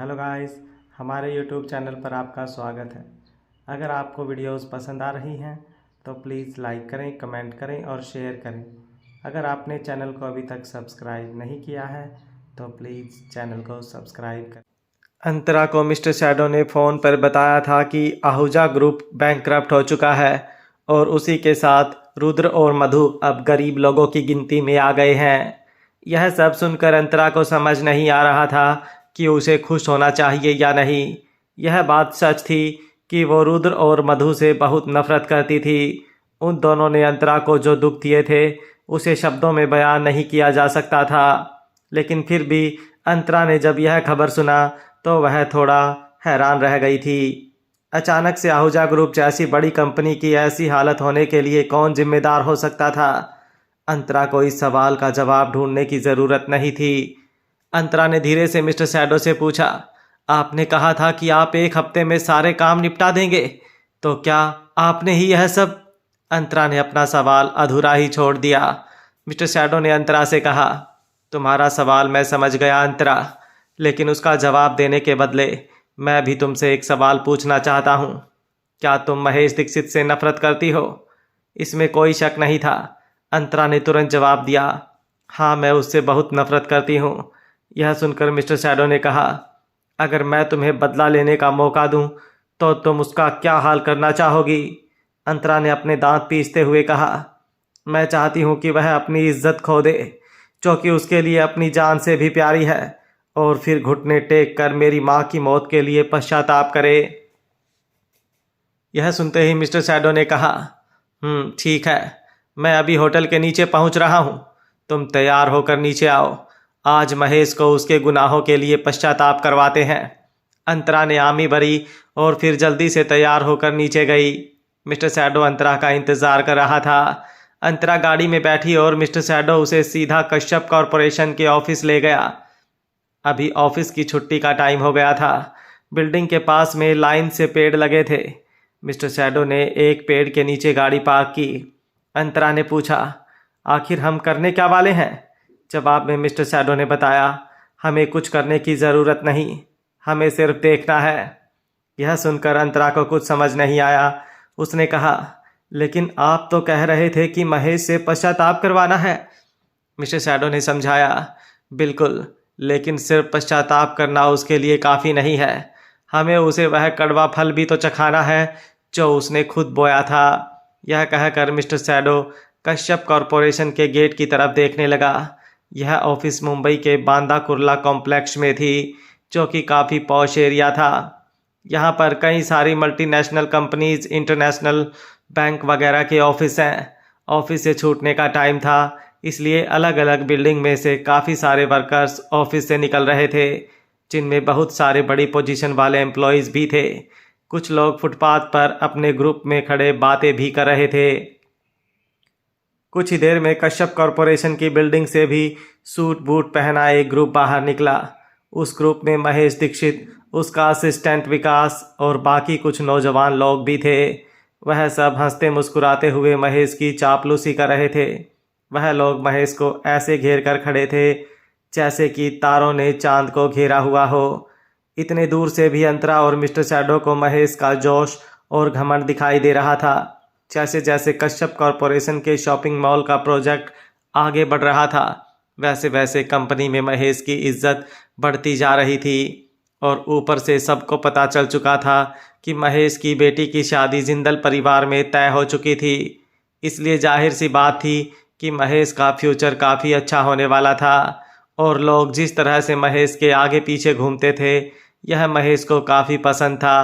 Hello guys, हमारे YouTube channel पर आपका स्वागत है। अगर आपको वीडियोस पसंद आ रही हैं तो प्लीज़ लाइक करें, कमेंट करें और शेयर करें। अगर आपने चैनल को अभी तक सब्सक्राइब नहीं किया है तो प्लीज़ चैनल को सब्सक्राइब करें। अंतरा को मिस्टर शैडो ने फ़ोन पर बताया था कि आहूजा ग्रुप बैंकक्रप्ट हो चुका है और उसी के साथ रुद्र और मधु अब गरीब लोगों की गिनती में आ गए हैं। यह सब सुनकर अंतरा को समझ नहीं आ रहा था कि उसे खुश होना चाहिए या नहीं। यह बात सच थी कि वो रुद्र और मधु से बहुत नफरत करती थी। उन दोनों ने अंतरा को जो दुख दिए थे उसे शब्दों में बयान नहीं किया जा सकता था, लेकिन फिर भी अंतरा ने जब यह खबर सुना तो वह थोड़ा हैरान रह गई थी। अचानक से आहूजा ग्रुप जैसी बड़ी कंपनी की ऐसी हालत होने के लिए कौन जिम्मेदार हो सकता था? अंतरा को इस सवाल का जवाब ढूंढने की ज़रूरत नहीं थी। अंतरा ने धीरे से मिस्टर शैडो से पूछा, आपने कहा था कि आप एक हफ्ते में सारे काम निपटा देंगे, तो क्या आपने ही यह सब? अंतरा ने अपना सवाल अधूरा ही छोड़ दिया। मिस्टर शैडो ने अंतरा से कहा, तुम्हारा सवाल मैं समझ गया अंतरा, लेकिन उसका जवाब देने के बदले मैं भी तुमसे एक सवाल पूछना चाहता हूँ। क्या तुम महेश दीक्षित से नफरत करती हो? इसमें कोई शक नहीं था। अंतरा ने तुरंत जवाब दिया, हाँ, मैं उससे बहुत नफरत करती हूँ। यह सुनकर मिस्टर शैडो ने कहा, अगर मैं तुम्हें बदला लेने का मौका दूं तो तुम उसका क्या हाल करना चाहोगी? अंतरा ने अपने दांत पीसते हुए कहा, मैं चाहती हूं कि वह अपनी इज्जत खो दे, जो कि उसके लिए अपनी जान से भी प्यारी है, और फिर घुटने टेक कर मेरी माँ की मौत के लिए पश्चाताप करे। यह सुनते ही मिस्टर शैडो ने कहा, ठीक है, मैं अभी होटल के नीचे पहुंच रहा हूं। तुम तैयार होकर नीचे आओ। आज महेश को उसके गुनाहों के लिए पश्चाताप करवाते हैं। अंतरा ने हामी भरी और फिर जल्दी से तैयार होकर नीचे गई। मिस्टर शैडो अंतरा का इंतजार कर रहा था। अंतरा गाड़ी में बैठी और मिस्टर शैडो उसे सीधा कश्यप कॉरपोरेशन के ऑफिस ले गया। अभी ऑफिस की छुट्टी का टाइम हो गया था। बिल्डिंग के पास में लाइन से पेड़ लगे थे। मिस्टर शैडो ने एक पेड़ के नीचे गाड़ी पार्क की। अंतरा ने पूछा, आखिर हम करने क्या वाले हैं? जवाब में मिस्टर शैडो ने बताया, हमें कुछ करने की ज़रूरत नहीं, हमें सिर्फ देखना है। यह सुनकर अंतरा को कुछ समझ नहीं आया। उसने कहा, लेकिन आप तो कह रहे थे कि महेश से पश्चाताप करवाना है। मिस्टर शैडो ने समझाया, बिल्कुल, लेकिन सिर्फ पश्चाताप करना उसके लिए काफ़ी नहीं है। हमें उसे वह कड़वा फल भी तो चखाना है जो उसने खुद बोया था। यह कहकर मिस्टर शैडो कश्यप कॉरपोरेशन के गेट की तरफ देखने लगा। यह ऑफिस मुंबई के बांदा कुर्ला कॉम्प्लेक्स में थी, जो कि काफ़ी पॉश एरिया था। यहाँ पर कई सारी मल्टीनेशनल कंपनीज, इंटरनेशनल बैंक वगैरह के ऑफिस हैं। ऑफिस से छूटने का टाइम था, इसलिए अलग अलग बिल्डिंग में से काफ़ी सारे वर्कर्स ऑफिस से निकल रहे थे, जिनमें बहुत सारे बड़ी पोजीशन वाले एम्प्लॉयज़ भी थे। कुछ लोग फुटपाथ पर अपने ग्रुप में खड़े बातें भी कर रहे थे। कुछ ही देर में कश्यप कॉरपोरेशन की बिल्डिंग से भी सूट बूट पहना एक ग्रुप बाहर निकला। उस ग्रुप में महेश दीक्षित, उसका असिस्टेंट विकास और बाकी कुछ नौजवान लोग भी थे। वह सब हंसते मुस्कुराते हुए महेश की चापलूसी कर रहे थे। वह लोग महेश को ऐसे घेर कर खड़े थे जैसे कि तारों ने चांद को घेरा हुआ हो। इतने दूर से भी अंतरा और मिस्टर शैडो को महेश का जोश और घमंड दिखाई दे रहा था। जैसे जैसे कश्यप कॉरपोरेशन के शॉपिंग मॉल का प्रोजेक्ट आगे बढ़ रहा था, वैसे वैसे कंपनी में महेश की इज्जत बढ़ती जा रही थी। और ऊपर से सबको पता चल चुका था कि महेश की बेटी की शादी जिंदल परिवार में तय हो चुकी थी। इसलिए जाहिर सी बात थी कि महेश का फ्यूचर काफ़ी अच्छा होने वाला था। और लोग जिस तरह से महेश के आगे पीछे घूमते थे, यह महेश को काफ़ी पसंद था।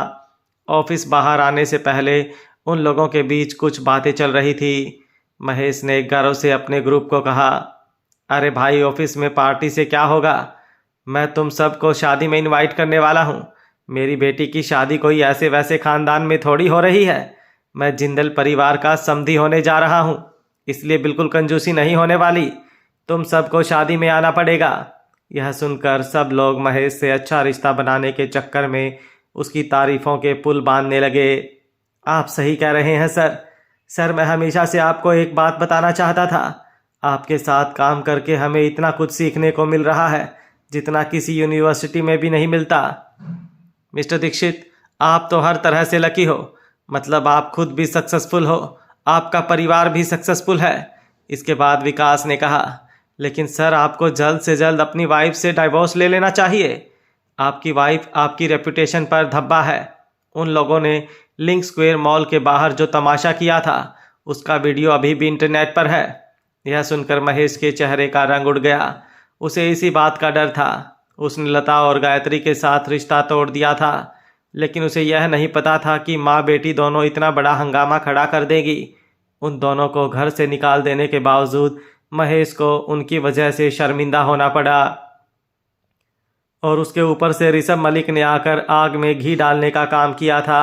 ऑफिस बाहर आने से पहले उन लोगों के बीच कुछ बातें चल रही थी। महेश ने गर्व से अपने ग्रुप को कहा, अरे भाई, ऑफिस में पार्टी से क्या होगा? मैं तुम सबको शादी में इनवाइट करने वाला हूँ। मेरी बेटी की शादी कोई ऐसे वैसे खानदान में थोड़ी हो रही है। मैं जिंदल परिवार का समधी होने जा रहा हूँ, इसलिए बिल्कुल कंजूसी नहीं होने वाली। तुम सबको शादी में आना पड़ेगा। यह सुनकर सब लोग महेश से अच्छा रिश्ता बनाने के चक्कर में उसकी तारीफों के पुल बांधने लगे। आप सही कह रहे हैं सर, मैं हमेशा से आपको एक बात बताना चाहता था। आपके साथ काम करके हमें इतना कुछ सीखने को मिल रहा है जितना किसी यूनिवर्सिटी में भी नहीं मिलता। मिस्टर दीक्षित, आप तो हर तरह से लकी हो। मतलब आप खुद भी सक्सेसफुल हो, आपका परिवार भी सक्सेसफुल है। इसके बाद विकास ने कहा, लेकिन सर आपको जल्द से जल्द अपनी वाइफ से डाइवोर्स ले लेना चाहिए। आपकी वाइफ आपकी रेपुटेशन पर धब्बा है। उन लोगों ने लिंक स्क्वायर मॉल के बाहर जो तमाशा किया था उसका वीडियो अभी भी इंटरनेट पर है। यह सुनकर महेश के चेहरे का रंग उड़ गया। उसे इसी बात का डर था। उसने लता और गायत्री के साथ रिश्ता तोड़ दिया था, लेकिन उसे यह नहीं पता था कि माँ बेटी दोनों इतना बड़ा हंगामा खड़ा कर देगी। उन दोनों को घर से निकाल देने के बावजूद महेश को उनकी वजह से शर्मिंदा होना पड़ा, और उसके ऊपर से ऋषभ मलिक ने आकर आग में घी डालने का काम किया था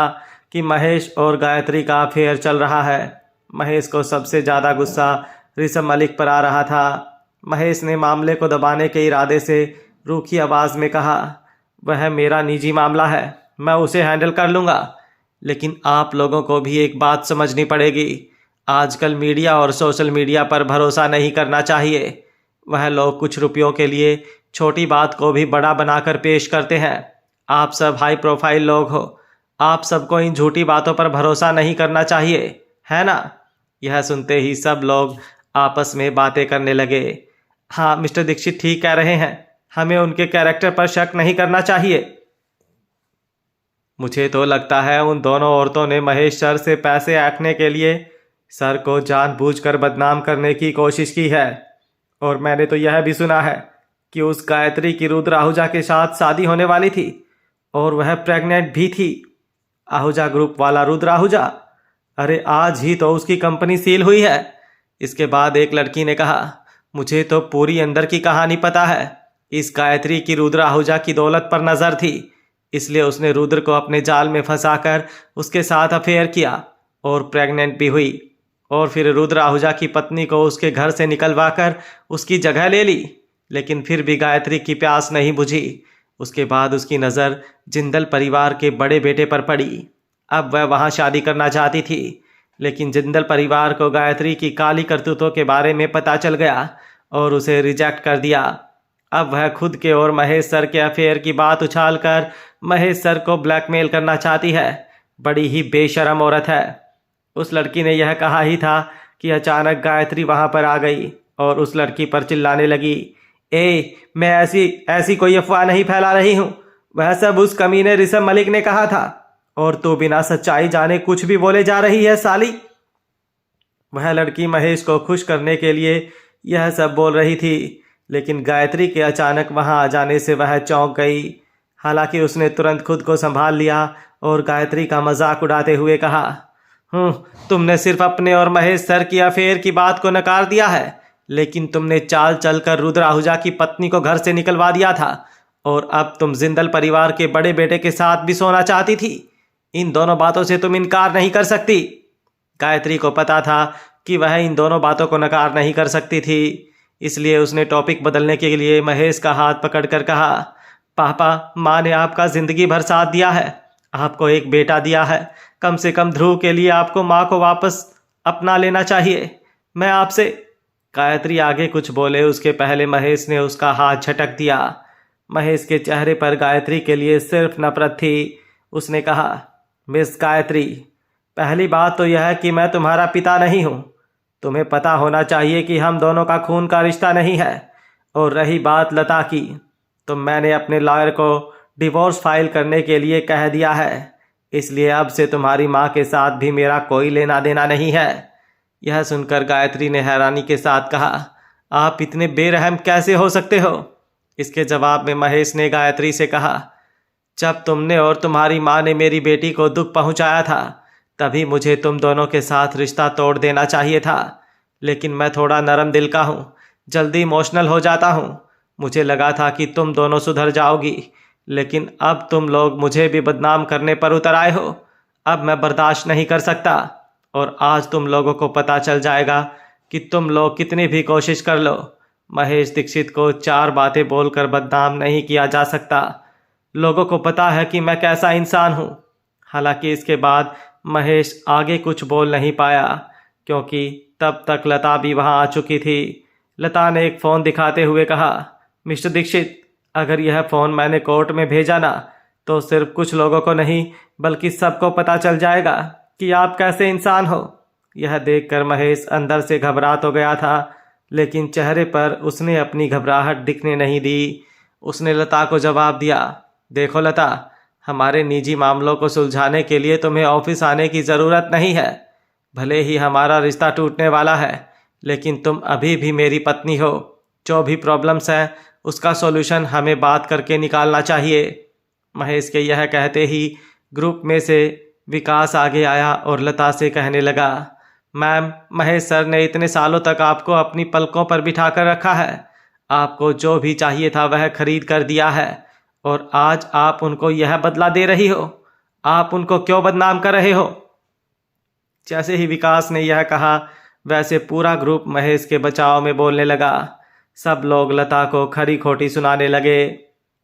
कि महेश और गायत्री का अफेयर चल रहा है। महेश को सबसे ज़्यादा गुस्सा ऋषभ मलिक पर आ रहा था। महेश ने मामले को दबाने के इरादे से रूखी आवाज़ में कहा, वह मेरा निजी मामला है, मैं उसे हैंडल कर लूँगा। लेकिन आप लोगों को भी एक बात समझनी पड़ेगी। आजकल मीडिया और सोशल मीडिया पर भरोसा नहीं करना चाहिए। वह लोग कुछ रुपयों के लिए छोटी बात को भी बड़ा बनाकर पेश करते हैं। आप सब हाई प्रोफाइल लोग हो, आप सबको इन झूठी बातों पर भरोसा नहीं करना चाहिए, है ना? यह सुनते ही सब लोग आपस में बातें करने लगे। हाँ, मिस्टर दीक्षित ठीक कह रहे हैं, हमें उनके कैरेक्टर पर शक नहीं करना चाहिए। मुझे तो लगता है उन दोनों औरतों ने महेश सर से पैसे ऐंठने के लिए सर को जानबूझकर बदनाम करने की कोशिश की है। और मैंने तो यह भी सुना है कि उस गायत्री की रुद्र आहूजा के साथ शादी होने वाली थी और वह प्रेग्नेंट भी थी। आहूजा ग्रुप वाला रुद्र आहूजा, अरे आज ही तो उसकी कंपनी सील हुई है। इसके बाद एक लड़की ने कहा, मुझे तो पूरी अंदर की कहानी पता है। इस गायत्री की रुद्र आहूजा की दौलत पर नज़र थी, इसलिए उसने रुद्र को अपने जाल में फंसाकर उसके साथ अफेयर किया और प्रेग्नेंट भी हुई, और फिर रुद्र आहूजा की पत्नी को उसके घर से निकलवा कर उसकी जगह ले ली। लेकिन फिर भी गायत्री की प्यास नहीं बुझी। उसके बाद उसकी नज़र जिंदल परिवार के बड़े बेटे पर पड़ी। अब वह वहाँ शादी करना चाहती थी, लेकिन जिंदल परिवार को गायत्री की काली करतूतों के बारे में पता चल गया और उसे रिजेक्ट कर दिया। अब वह खुद के और महेश सर के अफेयर की बात उछालकर महेश सर को ब्लैकमेल करना चाहती है। बड़ी ही बेशरम औरत है। उस लड़की ने यह कहा ही था कि अचानक गायत्री वहाँ पर आ गई और उस लड़की पर चिल्लाने लगी, मैं ऐसी कोई अफवाह नहीं फैला रही हूँ। वह सब उस कमीने ऋषभ मलिक ने कहा था और तू बिना सच्चाई जाने कुछ भी बोले जा रही है साली। वह लड़की महेश को खुश करने के लिए यह सब बोल रही थी, लेकिन गायत्री के अचानक वहां आ जाने से वह चौंक गई। हालांकि उसने तुरंत खुद को संभाल लिया और गायत्री का मजाक उड़ाते हुए कहा, तुमने सिर्फ अपने और महेश सर की अफेयर की बात को नकार दिया है, लेकिन तुमने चाल चलकर रुद्र आहूजा की पत्नी को घर से निकलवा दिया था और अब तुम जिंदल परिवार के बड़े बेटे के साथ भी सोना चाहती थी। इन दोनों बातों से तुम इनकार नहीं कर सकती। गायत्री को पता था कि वह इन दोनों बातों को नकार नहीं कर सकती थी, इसलिए उसने टॉपिक बदलने के लिए महेश का हाथ पकड़कर कहा, पापा, माँ ने आपका जिंदगी भर साथ दिया है, आपको एक बेटा दिया है। कम से कम ध्रुव के लिए आपको माँ को वापस अपना लेना चाहिए। मैं आपसे। गायत्री आगे कुछ बोले उसके पहले महेश ने उसका हाथ झटक दिया। महेश के चेहरे पर गायत्री के लिए सिर्फ नफरत थी। उसने कहा, मिस गायत्री, पहली बात तो यह है कि मैं तुम्हारा पिता नहीं हूँ। तुम्हें पता होना चाहिए कि हम दोनों का खून का रिश्ता नहीं है। और रही बात लता की, तो मैंने अपने लॉयर को डिवोर्स फाइल करने के लिए कह दिया है, इसलिए अब से तुम्हारी माँ के साथ भी मेरा कोई लेना देना नहीं है। यह सुनकर गायत्री ने हैरानी के साथ कहा, आप इतने बेरहम कैसे हो सकते हो? इसके जवाब में महेश ने गायत्री से कहा, जब तुमने और तुम्हारी माँ ने मेरी बेटी को दुख पहुँचाया था तभी मुझे तुम दोनों के साथ रिश्ता तोड़ देना चाहिए था, लेकिन मैं थोड़ा नरम दिल का हूँ, जल्दी इमोशनल हो जाता हूँ। मुझे लगा था कि तुम दोनों सुधर जाओगी, लेकिन अब तुम लोग मुझे भी बदनाम करने पर उतर आए हो। अब मैं बर्दाश्त नहीं कर सकता और आज तुम लोगों को पता चल जाएगा कि तुम लोग कितनी भी कोशिश कर लो, महेश दीक्षित को 4 बातें बोलकर बदनाम नहीं किया जा सकता। लोगों को पता है कि मैं कैसा इंसान हूँ। हालांकि इसके बाद महेश आगे कुछ बोल नहीं पाया, क्योंकि तब तक लता भी वहाँ आ चुकी थी। लता ने एक फ़ोन दिखाते हुए कहा, मिस्टर दीक्षित, अगर यह फ़ोन मैंने कोर्ट में भेजा ना तो सिर्फ कुछ लोगों को नहीं बल्कि सबको पता चल जाएगा कि आप कैसे इंसान हो। यह देखकर महेश अंदर से घबरा तो गया था, लेकिन चेहरे पर उसने अपनी घबराहट दिखने नहीं दी। उसने लता को जवाब दिया, देखो लता, हमारे निजी मामलों को सुलझाने के लिए तुम्हें ऑफिस आने की ज़रूरत नहीं है। भले ही हमारा रिश्ता टूटने वाला है, लेकिन तुम अभी भी मेरी पत्नी हो। जो भी प्रॉब्लम्स है उसका सॉल्यूशन हमें बात करके निकालना चाहिए। महेश के यह कहते ही ग्रुप में से विकास आगे आया और लता से कहने लगा, मैम, महेश सर ने इतने सालों तक आपको अपनी पलकों पर बिठा कर रखा है। आपको जो भी चाहिए था वह खरीद कर दिया है, और आज आप उनको यह बदला दे रही हो। आप उनको क्यों बदनाम कर रहे हो? जैसे ही विकास ने यह कहा, वैसे पूरा ग्रुप महेश के बचाव में बोलने लगा। सब लोग लता को खरी खोटी सुनाने लगे।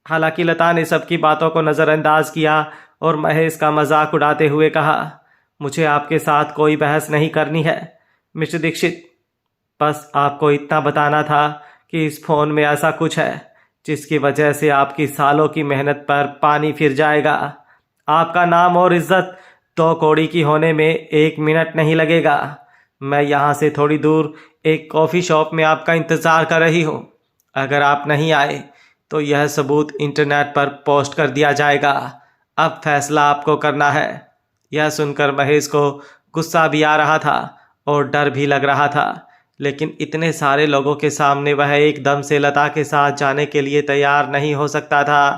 हालांकि लता ने सबकी बातों को नज़रअंदाज किया और महेश का मजाक उड़ाते हुए कहा, मुझे आपके साथ कोई बहस नहीं करनी है मिस्टर दीक्षित। बस आपको इतना बताना था कि इस फ़ोन में ऐसा कुछ है जिसकी वजह से आपकी सालों की मेहनत पर पानी फिर जाएगा। आपका नाम और इज्जत 2 कौड़ी की होने में 1 मिनट नहीं लगेगा। मैं यहाँ से थोड़ी दूर एक कॉफ़ी शॉप में आपका इंतज़ार कर रही हूँ। अगर आप नहीं आए तो यह सबूत इंटरनेट पर पोस्ट कर दिया जाएगा। अब फैसला आपको करना है। यह सुनकर महेश को गुस्सा भी आ रहा था और डर भी लग रहा था, लेकिन इतने सारे लोगों के सामने वह एकदम से लता के साथ जाने के लिए तैयार नहीं हो सकता था।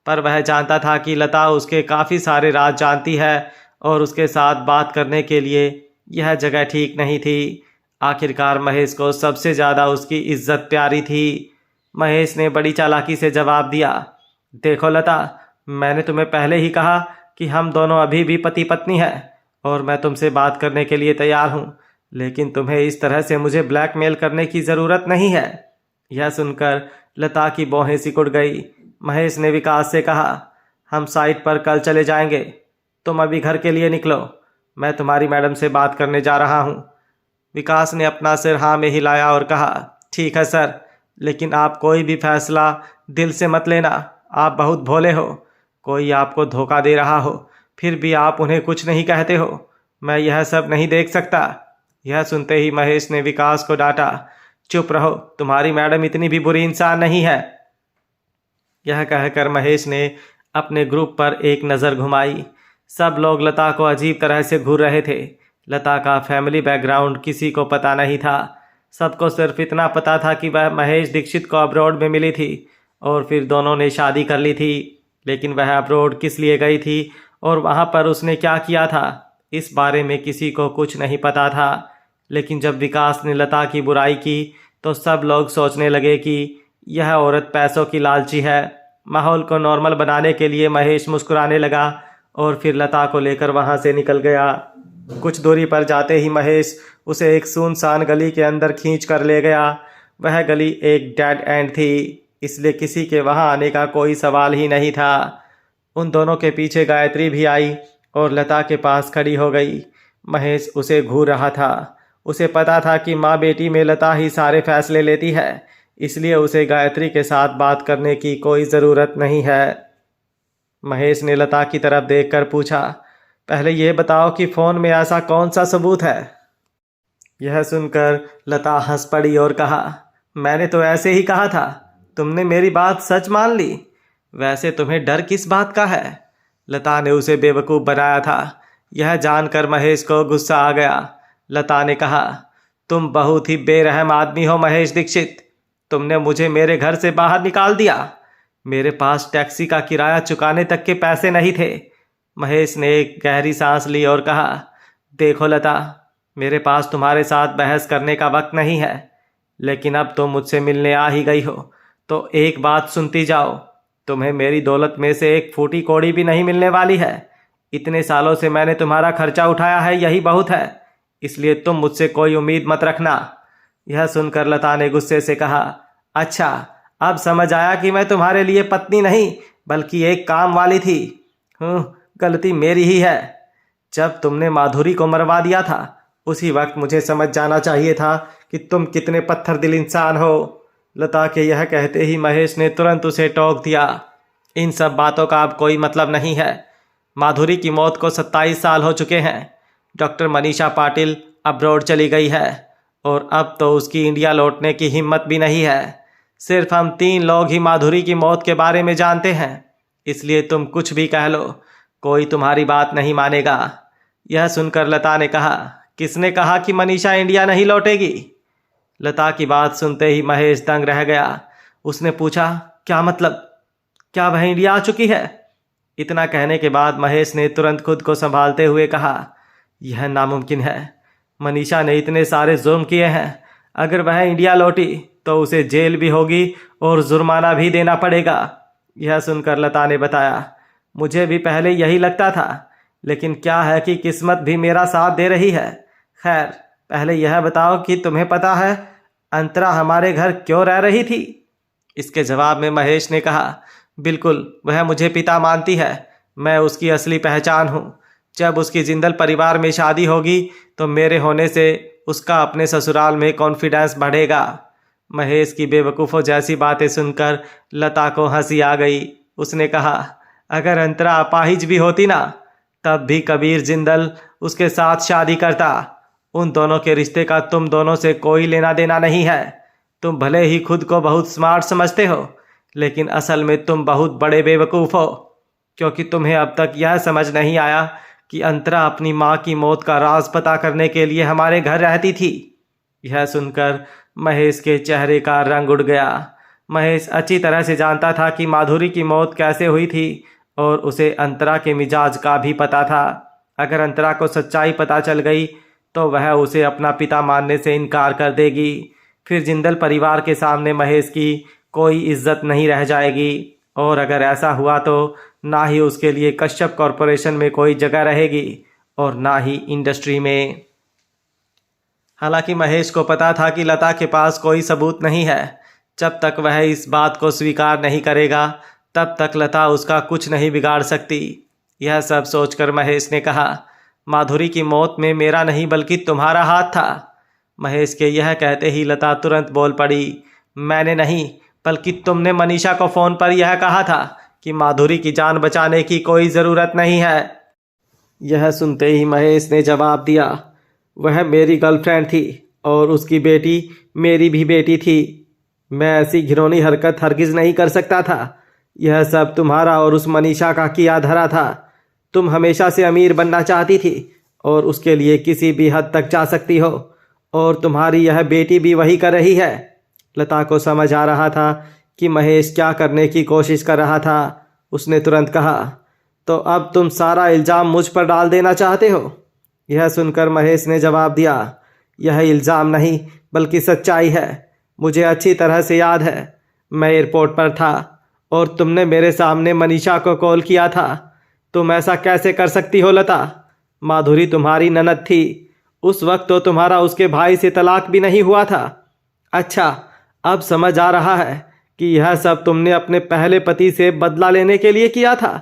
पर वह जानता था कि लता उसके काफ़ी सारे राज जानती है और उसके साथ बात करने के लिए यह जगह ठीक नहीं थी। आखिरकार महेश को सबसे ज़्यादा उसकी इज्जत प्यारी थी। महेश ने बड़ी चालाकी से जवाब दिया, देखो लता, मैंने तुम्हें पहले ही कहा कि हम दोनों अभी भी पति पत्नी हैं और मैं तुमसे बात करने के लिए तैयार हूँ, लेकिन तुम्हें इस तरह से मुझे ब्लैकमेल करने की ज़रूरत नहीं है। यह सुनकर लता की भौहें सिकुड़ गई। महेश ने विकास से कहा, हम साइट पर कल चले जाएंगे, तुम अभी घर के लिए निकलो, मैं तुम्हारी मैडम से बात करने जा रहा हूँ। विकास ने अपना सिर हाँ में हिलाया और कहा, ठीक है सर, लेकिन आप कोई भी फैसला दिल से मत लेना। आप बहुत भोले हो। कोई आपको धोखा दे रहा हो, फिर भी आप उन्हें कुछ नहीं कहते हो। मैं यह सब नहीं देख सकता। यह सुनते ही महेश ने विकास को डांटा, चुप रहो, तुम्हारी मैडम इतनी भी बुरी इंसान नहीं है। यह कहकर महेश ने अपने ग्रुप पर एक नज़र घुमाई। सब लोग लता को अजीब तरह से घूर रहे थे। लता का फैमिली बैकग्राउंड किसी को पता नहीं था। सबको सिर्फ इतना पता था कि वह महेश दीक्षित को अब्रॉड में मिली थी और फिर दोनों ने शादी कर ली थी। लेकिन वह अब्रॉड किस लिए गई थी और वहाँ पर उसने क्या किया था, इस बारे में किसी को कुछ नहीं पता था। लेकिन जब विकास ने लता की बुराई की तो सब लोग सोचने लगे कि यह औरत पैसों की लालची है। माहौल को नॉर्मल बनाने के लिए महेश मुस्कुराने लगा और फिर लता को लेकर वहाँ से निकल गया। कुछ दूरी पर जाते ही महेश उसे एक सुनसान गली के अंदर खींच कर ले गया। वह गली एक डेड एंड थी, इसलिए किसी के वहाँ आने का कोई सवाल ही नहीं था। उन दोनों के पीछे गायत्री भी आई और लता के पास खड़ी हो गई। महेश उसे घूर रहा था। उसे पता था कि माँ बेटी में लता ही सारे फैसले लेती है, इसलिए उसे गायत्री के साथ बात करने की कोई ज़रूरत नहीं है। महेश ने लता की तरफ देखकर पूछा, पहले ये बताओ कि फ़ोन में ऐसा कौन सा सबूत है? यह सुनकर लता हंस पड़ी और कहा, मैंने तो ऐसे ही कहा था, तुमने मेरी बात सच मान ली। वैसे तुम्हें डर किस बात का है? लता ने उसे बेवकूफ़ बनाया था। यह जानकर महेश को गुस्सा आ गया। लता ने कहा, तुम बहुत ही बेरहम आदमी हो महेश दीक्षित। तुमने मुझे मेरे घर से बाहर निकाल दिया। मेरे पास टैक्सी का किराया चुकाने तक के पैसे नहीं थे। महेश ने एक गहरी सांस ली और कहा, देखो लता, मेरे पास तुम्हारे साथ बहस करने का वक्त नहीं है, लेकिन अब तुम मुझसे मिलने आ ही गई हो तो एक बात सुनती जाओ। तुम्हें मेरी दौलत में से एक फूटी कौड़ी भी नहीं मिलने वाली है। इतने सालों से मैंने तुम्हारा खर्चा उठाया है, यही बहुत है, इसलिए तुम मुझसे कोई उम्मीद मत रखना। यह सुनकर लता ने गुस्से से कहा, अच्छा, अब समझ आया कि मैं तुम्हारे लिए पत्नी नहीं बल्कि एक काम वाली थी। गलती मेरी ही है। जब तुमने माधुरी को मरवा दिया था उसी वक्त मुझे समझ जाना चाहिए था कि तुम कितने पत्थर दिल इंसान हो। लता के यह कहते ही महेश ने तुरंत उसे टोक दिया। इन सब बातों का अब कोई मतलब नहीं है। माधुरी की मौत को 27 साल हो चुके हैं। डॉक्टर मनीषा पाटिल अब्रॉड चली गई है और अब तो उसकी इंडिया लौटने की हिम्मत भी नहीं है। सिर्फ हम 3 लोग ही माधुरी की मौत के बारे में जानते हैं, इसलिए तुम कुछ भी कह लो, कोई तुम्हारी बात नहीं मानेगा। यह सुनकर लता ने कहा, किसने कहा कि मनीषा इंडिया नहीं लौटेगी? लता की बात सुनते ही महेश दंग रह गया। उसने पूछा, क्या मतलब? क्या वह इंडिया आ चुकी है? इतना कहने के बाद महेश ने तुरंत खुद को संभालते हुए कहा, यह नामुमकिन है। मनीषा ने इतने सारे जुर्म किए हैं, अगर वह इंडिया लौटी तो उसे जेल भी होगी और जुर्माना भी देना पड़ेगा। यह सुनकर लता ने बताया, मुझे भी पहले यही लगता था, लेकिन क्या है कि किस्मत भी मेरा साथ दे रही है। खैर, पहले यह बताओ कि तुम्हें पता है अंतरा हमारे घर क्यों रह रही थी? इसके जवाब में महेश ने कहा, बिल्कुल, वह मुझे पिता मानती है। मैं उसकी असली पहचान हूँ। जब उसकी जिंदल परिवार में शादी होगी तो मेरे होने से उसका अपने ससुराल में कॉन्फिडेंस बढ़ेगा। महेश की बेवकूफ़ों जैसी बातें सुनकर लता को हंसी आ गई। उसने कहा, अगर अंतरा अपाहिज भी होती ना, तब भी कबीर जिंदल उसके साथ शादी करता। उन दोनों के रिश्ते का तुम दोनों से कोई लेना देना नहीं है। तुम भले ही खुद को बहुत स्मार्ट समझते हो, लेकिन असल में तुम बहुत बड़े बेवकूफ़ हो, क्योंकि तुम्हें अब तक यह समझ नहीं आया कि अंतरा अपनी माँ की मौत का राज पता करने के लिए हमारे घर रहती थी। यह सुनकर महेश के चेहरे का रंग उड़ गया। महेश अच्छी तरह से जानता था कि माधुरी की मौत कैसे हुई थी और उसे अंतरा के मिजाज का भी पता था। अगर अंतरा को सच्चाई पता चल गई तो वह उसे अपना पिता मानने से इनकार कर देगी। फिर जिंदल परिवार के सामने महेश की कोई इज्जत नहीं रह जाएगी, और अगर ऐसा हुआ तो ना ही उसके लिए कश्यप कॉरपोरेशन में कोई जगह रहेगी और ना ही इंडस्ट्री में। हालांकि महेश को पता था कि लता के पास कोई सबूत नहीं है। जब तक वह इस बात को स्वीकार नहीं करेगा तब तक लता उसका कुछ नहीं बिगाड़ सकती। यह सब सोचकर महेश ने कहा, माधुरी की मौत में मेरा नहीं बल्कि तुम्हारा हाथ था। महेश के यह कहते ही लता तुरंत बोल पड़ी, मैंने नहीं, बल्कि तुमने मनीषा को फ़ोन पर यह कहा था कि माधुरी की जान बचाने की कोई ज़रूरत नहीं है। यह सुनते ही महेश ने जवाब दिया, वह मेरी गर्लफ्रेंड थी और उसकी बेटी मेरी भी बेटी थी। मैं ऐसी घिनौनी हरकत हरगिज़ नहीं कर सकता था। यह सब तुम्हारा और उस मनीषा का किया धरा था। तुम हमेशा से अमीर बनना चाहती थी और उसके लिए किसी भी हद तक जा सकती हो, और तुम्हारी यह बेटी भी वही कर रही है। लता को समझ आ रहा था कि महेश क्या करने की कोशिश कर रहा था। उसने तुरंत कहा, तो अब तुम सारा इल्ज़ाम मुझ पर डाल देना चाहते हो? यह सुनकर महेश ने जवाब दिया, यह इल्ज़ाम नहीं बल्कि सच्चाई है। मुझे अच्छी तरह से याद है, मैं एयरपोर्ट पर था और तुमने मेरे सामने मनीषा को कॉल किया था। तुम ऐसा कैसे कर सकती हो लता? माधुरी तुम्हारी ननद थी। उस वक्त तो तुम्हारा उसके भाई से तलाक भी नहीं हुआ था। अच्छा, अब समझ आ रहा है कि यह सब तुमने अपने पहले पति से बदला लेने के लिए किया था।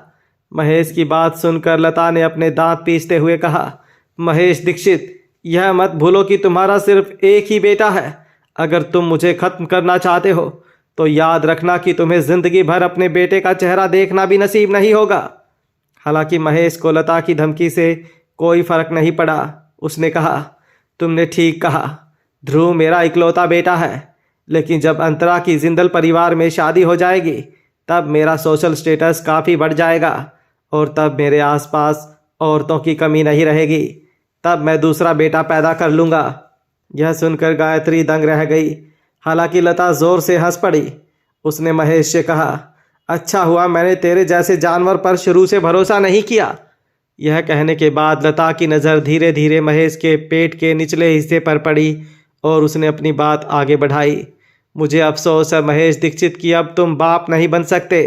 महेश की बात सुनकर लता ने अपने दांत पीसते हुए कहा, महेश दीक्षित, यह मत भूलो कि तुम्हारा सिर्फ एक ही बेटा है। अगर तुम मुझे ख़त्म करना चाहते हो तो याद रखना कि तुम्हें ज़िंदगी भर अपने बेटे का चेहरा देखना भी नसीब नहीं होगा। हालांकि महेश को लता की धमकी से कोई फ़र्क नहीं पड़ा। उसने कहा, तुमने ठीक कहा, ध्रुव मेरा इकलौता बेटा है, लेकिन जब अंतरा की जिंदल परिवार में शादी हो जाएगी तब मेरा सोशल स्टेटस काफ़ी बढ़ जाएगा और तब मेरे आसपास औरतों की कमी नहीं रहेगी। तब मैं दूसरा बेटा पैदा कर लूँगा। यह सुनकर गायत्री दंग रह गई। हालांकि लता ज़ोर से हंस पड़ी। उसने महेश से कहा, अच्छा हुआ मैंने तेरे जैसे जानवर पर शुरू से भरोसा नहीं किया। यह कहने के बाद लता की नज़र धीरे धीरे महेश के पेट के निचले हिस्से पर पड़ी और उसने अपनी बात आगे बढ़ाई, मुझे अफसोस है महेश दीक्षित कि अब तुम बाप नहीं बन सकते।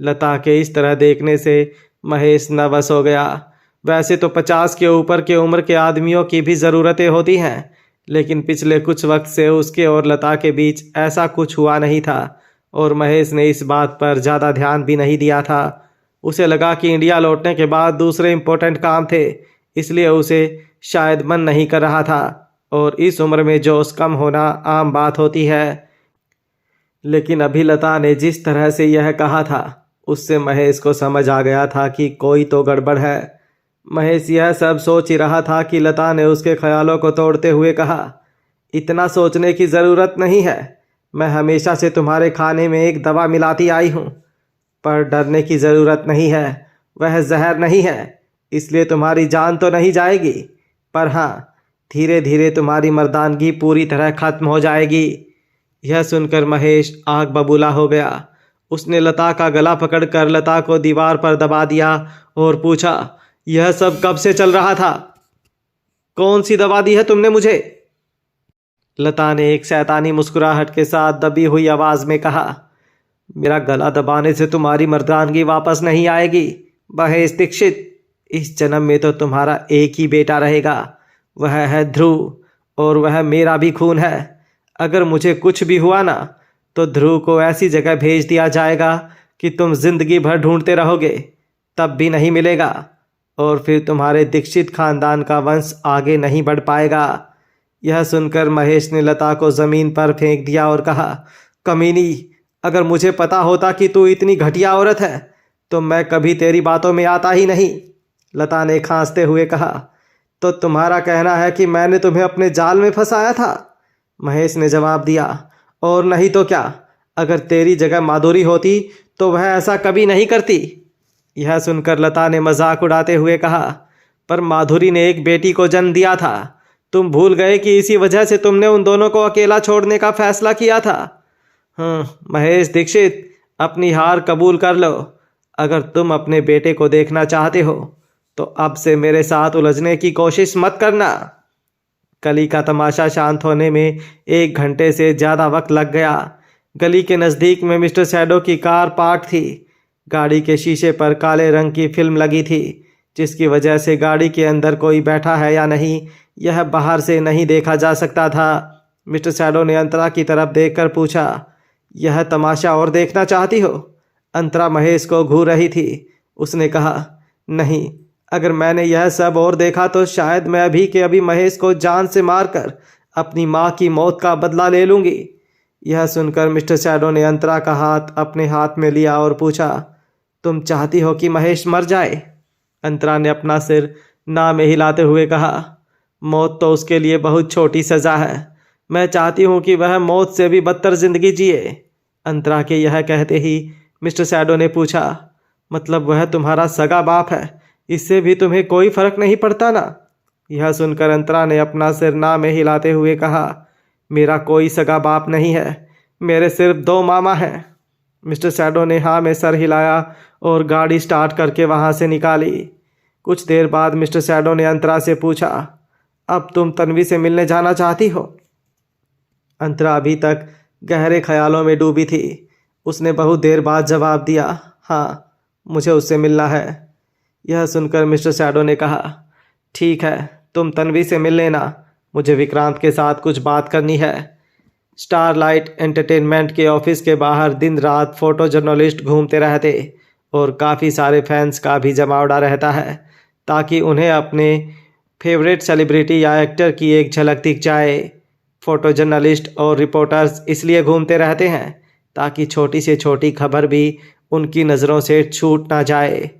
लता के इस तरह देखने से महेश नर्वस हो गया। वैसे तो 50 के ऊपर के उम्र के आदमियों की भी ज़रूरतें होती हैं, लेकिन पिछले कुछ वक्त से उसके और लता के बीच ऐसा कुछ हुआ नहीं था और महेश ने इस बात पर ज़्यादा ध्यान भी नहीं दिया था। उसे लगा कि इंडिया लौटने के बाद दूसरे इम्पोर्टेंट काम थे, इसलिए उसे शायद मन नहीं कर रहा था और इस उम्र में जोश कम होना आम बात होती है। लेकिन अभी लता ने जिस तरह से यह कहा था उससे महेश को समझ आ गया था कि कोई तो गड़बड़ है। महेश यह सब सोच ही रहा था कि लता ने उसके ख्यालों को तोड़ते हुए कहा, इतना सोचने की ज़रूरत नहीं है। मैं हमेशा से तुम्हारे खाने में एक दवा मिलाती आई हूँ, पर डरने की ज़रूरत नहीं है। वह जहर नहीं है, इसलिए तुम्हारी जान तो नहीं जाएगी, पर हाँ, धीरे धीरे तुम्हारी मर्दानगी पूरी तरह खत्म हो जाएगी। यह सुनकर महेश आग बबूला हो गया। उसने लता का गला पकड़कर लता को दीवार पर दबा दिया और पूछा, यह सब कब से चल रहा था? कौन सी दवा दी है तुमने मुझे? लता ने एक शैतानी मुस्कुराहट के साथ दबी हुई आवाज में कहा, मेरा गला दबाने से तुम्हारी मर्दानगी वापस नहीं आएगी महेश दीक्षित। इस जन्म में तो तुम्हारा एक ही बेटा रहेगा, वह है ध्रुव, और वह मेरा भी खून है। अगर मुझे कुछ भी हुआ ना, तो ध्रुव को ऐसी जगह भेज दिया जाएगा कि तुम जिंदगी भर ढूंढते रहोगे, तब भी नहीं मिलेगा, और फिर तुम्हारे दीक्षित खानदान का वंश आगे नहीं बढ़ पाएगा। यह सुनकर महेश ने लता को ज़मीन पर फेंक दिया और कहा, कमीनी, अगर मुझे पता होता कि तू इतनी घटिया औरत है तो मैं कभी तेरी बातों में आता ही नहीं। लता ने खांसते हुए कहा, तो तुम्हारा कहना है कि मैंने तुम्हें अपने जाल में फंसाया था? महेश ने जवाब दिया, और नहीं तो क्या, अगर तेरी जगह माधुरी होती तो वह ऐसा कभी नहीं करती। यह सुनकर लता ने मजाक उड़ाते हुए कहा, पर माधुरी ने एक बेटी को जन्म दिया था। तुम भूल गए कि इसी वजह से तुमने उन दोनों को अकेला छोड़ने का फैसला किया था। महेश दीक्षित, अपनी हार कबूल कर लो। अगर तुम अपने बेटे को देखना चाहते हो तो अब से मेरे साथ उलझने की कोशिश मत करना। कली का तमाशा शांत होने में 1 घंटे से ज़्यादा वक्त लग गया। गली के नज़दीक में मिस्टर शैडो की कार पार्क थी। गाड़ी के शीशे पर काले रंग की फिल्म लगी थी, जिसकी वजह से गाड़ी के अंदर कोई बैठा है या नहीं यह बाहर से नहीं देखा जा सकता था। मिस्टर शैडो ने अंतरा की तरफ देखकर पूछा, यह तमाशा और देखना चाहती हो? अंतरा महेश को घूर रही थी। उसने कहा, नहीं, अगर मैंने यह सब और देखा तो शायद मैं अभी के अभी महेश को जान से मारकर अपनी माँ की मौत का बदला ले लूँगी। यह सुनकर मिस्टर शैडो ने अंतरा का हाथ अपने हाथ में लिया और पूछा, तुम चाहती हो कि महेश मर जाए? अंतरा ने अपना सिर ना में हिलाते हुए कहा, मौत तो उसके लिए बहुत छोटी सज़ा है। मैं चाहती हूँ कि वह मौत से भी बदतर ज़िंदगी जिए। अंतरा के यह कहते ही मिस्टर शैडो ने पूछा, मतलब वह तुम्हारा सगा बाप है? इससे भी तुम्हें कोई फर्क नहीं पड़ता ना? यह सुनकर अंतरा ने अपना सिर ना में हिलाते हुए कहा, मेरा कोई सगा बाप नहीं है, मेरे सिर्फ 2 मामा हैं। मिस्टर शैडो ने हाँ में सर हिलाया और गाड़ी स्टार्ट करके वहाँ से निकाली। कुछ देर बाद मिस्टर शैडो ने अंतरा से पूछा, अब तुम तन्वी से मिलने जाना चाहती हो? अंतरा अभी तक गहरे ख्यालों में डूबी थी। उसने बहुत देर बाद जवाब दिया, हाँ, मुझे उससे मिलना है। यह सुनकर मिस्टर शैडो ने कहा, ठीक है, तुम तन्वी से मिल लेना, मुझे विक्रांत के साथ कुछ बात करनी है। स्टारलाइट एंटरटेनमेंट के ऑफिस के बाहर दिन रात फोटो जर्नलिस्ट घूमते रहते और काफ़ी सारे फैंस का भी जमावड़ा रहता है, ताकि उन्हें अपने फेवरेट सेलिब्रिटी या एक्टर की एक झलक दिख जाए। फोटो जर्नलिस्ट और रिपोर्टर्स इसलिए घूमते रहते हैं ताकि छोटी से छोटी खबर भी उनकी नज़रों से छूट ना जाए।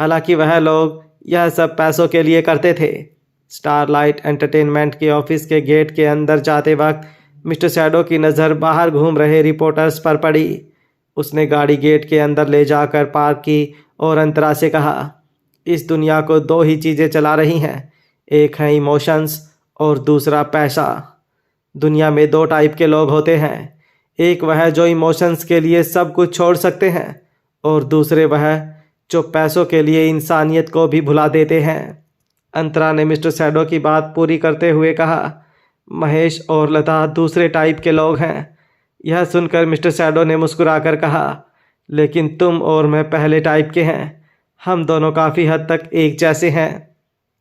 हालांकि वह लोग यह सब पैसों के लिए करते थे। स्टारलाइट एंटरटेनमेंट के ऑफिस के गेट के अंदर जाते वक्त मिस्टर शैडो की नज़र बाहर घूम रहे रिपोर्टर्स पर पड़ी। उसने गाड़ी गेट के अंदर ले जाकर पार्क की और अंतरा से कहा, इस दुनिया को 2 ही चीज़ें चला रही हैं, एक है इमोशंस और दूसरा पैसा। दुनिया में 2 टाइप के लोग होते हैं, एक वह जो इमोशंस के लिए सब कुछ छोड़ सकते हैं, और दूसरे वह जो पैसों के लिए इंसानियत को भी भुला देते हैं। अंतरा ने मिस्टर शैडो की बात पूरी करते हुए कहा, महेश और लता दूसरे टाइप के लोग हैं। यह सुनकर मिस्टर शैडो ने मुस्कुराकर कहा, लेकिन तुम और मैं पहले टाइप के हैं, हम दोनों काफ़ी हद तक एक जैसे हैं।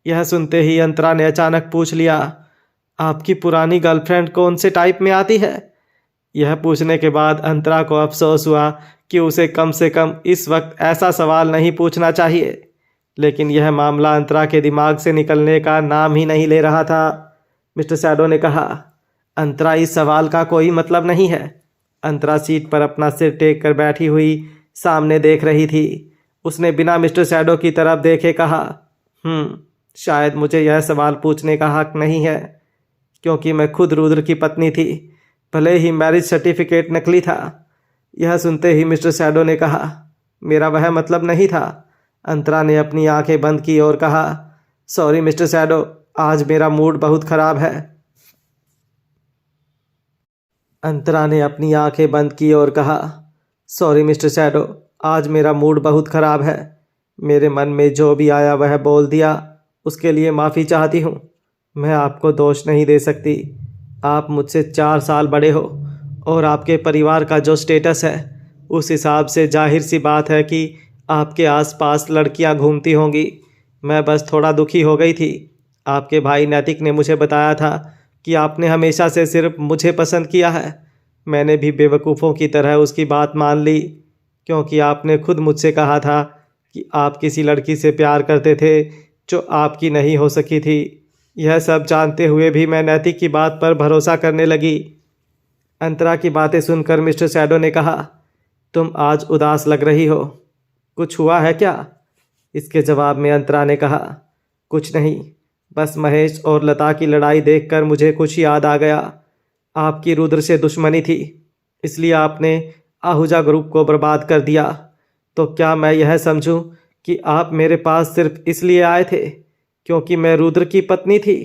यह सुनते ही अंतरा ने अचानक पूछ लिया, आपकी पुरानी गर्लफ्रेंड कौन से टाइप में आती है? यह पूछने के बाद अंतरा को अफसोस हुआ कि उसे कम से कम इस वक्त ऐसा सवाल नहीं पूछना चाहिए, लेकिन यह मामला अंतरा के दिमाग से निकलने का नाम ही नहीं ले रहा था। मिस्टर शैडो ने कहा, अंतरा, इस सवाल का कोई मतलब नहीं है। अंतरा सीट पर अपना सिर टेक कर बैठी हुई सामने देख रही थी। उसने बिना मिस्टर शैडो की तरफ देखे कहा, शायद मुझे यह सवाल पूछने का हक नहीं है, क्योंकि मैं खुद रुद्र की पत्नी थी, भले ही मैरिज सर्टिफिकेट नकली था। यह सुनते ही मिस्टर शैडो ने कहा, मेरा वह मतलब नहीं था। अंतरा ने अपनी आंखें बंद की और कहा, सॉरी मिस्टर शैडो, आज मेरा मूड बहुत ख़राब है। अंतरा ने अपनी आंखें बंद की और कहा, सॉरी मिस्टर शैडो, आज मेरा मूड बहुत ख़राब है। मेरे मन में जो भी आया वह बोल दिया, उसके लिए माफ़ी चाहती हूँ। मैं आपको दोष नहीं दे सकती। आप मुझसे 4 साल बड़े हो और आपके परिवार का जो स्टेटस है उस हिसाब से जाहिर सी बात है कि आपके आसपास लड़कियां घूमती होंगी। मैं बस थोड़ा दुखी हो गई थी। आपके भाई नैतिक ने मुझे बताया था कि आपने हमेशा से सिर्फ मुझे पसंद किया है। मैंने भी बेवकूफ़ों की तरह उसकी बात मान ली, क्योंकि आपने खुद मुझसे कहा था कि आप किसी लड़की से प्यार करते थे जो आपकी नहीं हो सकी थी। यह सब जानते हुए भी मैं नैतिक की बात पर भरोसा करने लगी। अंतरा की बातें सुनकर मिस्टर शैडो ने कहा, तुम आज उदास लग रही हो, कुछ हुआ है क्या? इसके जवाब में अंतरा ने कहा, कुछ नहीं, बस महेश और लता की लड़ाई देखकर मुझे कुछ याद आ गया। आपकी रुद्र से दुश्मनी थी, इसलिए आपने आहूजा ग्रुप को बर्बाद कर दिया। तो क्या मैं यह समझूं कि आप मेरे पास सिर्फ इसलिए आए थे क्योंकि मैं रुद्र की पत्नी थी?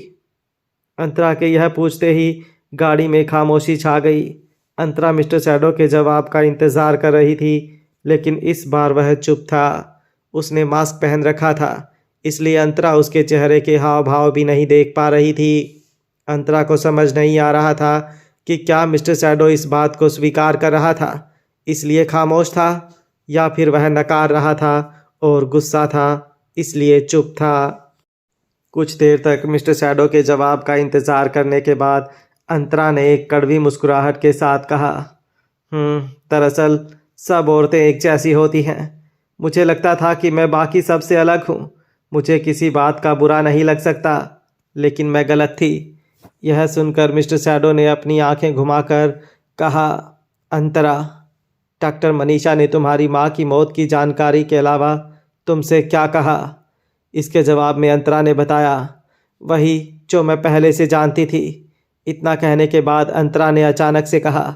अंतरा के यह पूछते ही गाड़ी में खामोशी छा गई। अंतरा मिस्टर शैडो के जवाब का इंतज़ार कर रही थी, लेकिन इस बार वह चुप था। उसने मास्क पहन रखा था, इसलिए अंतरा उसके चेहरे के हाव भाव भी नहीं देख पा रही थी। अंतरा को समझ नहीं आ रहा था कि क्या मिस्टर शैडो इस बात को स्वीकार कर रहा था इसलिए खामोश था, या फिर वह नकार रहा था और गुस्सा था इसलिए चुप था। कुछ देर तक मिस्टर शैडो के जवाब का इंतज़ार करने के बाद अंतरा ने एक कड़वी मुस्कुराहट के साथ कहा, दरअसल सब औरतें एक जैसी होती हैं। मुझे लगता था कि मैं बाकी सब से अलग हूँ, मुझे किसी बात का बुरा नहीं लग सकता, लेकिन मैं गलत थी। यह सुनकर मिस्टर शैडो ने अपनी आंखें घुमाकर कहा, अंतरा, डॉक्टर मनीषा ने तुम्हारी माँ की मौत की जानकारी के अलावा तुमसे क्या कहा? इसके जवाब में अंतरा ने बताया, वही जो मैं पहले से जानती थी। इतना कहने के बाद अंतरा ने अचानक से कहा,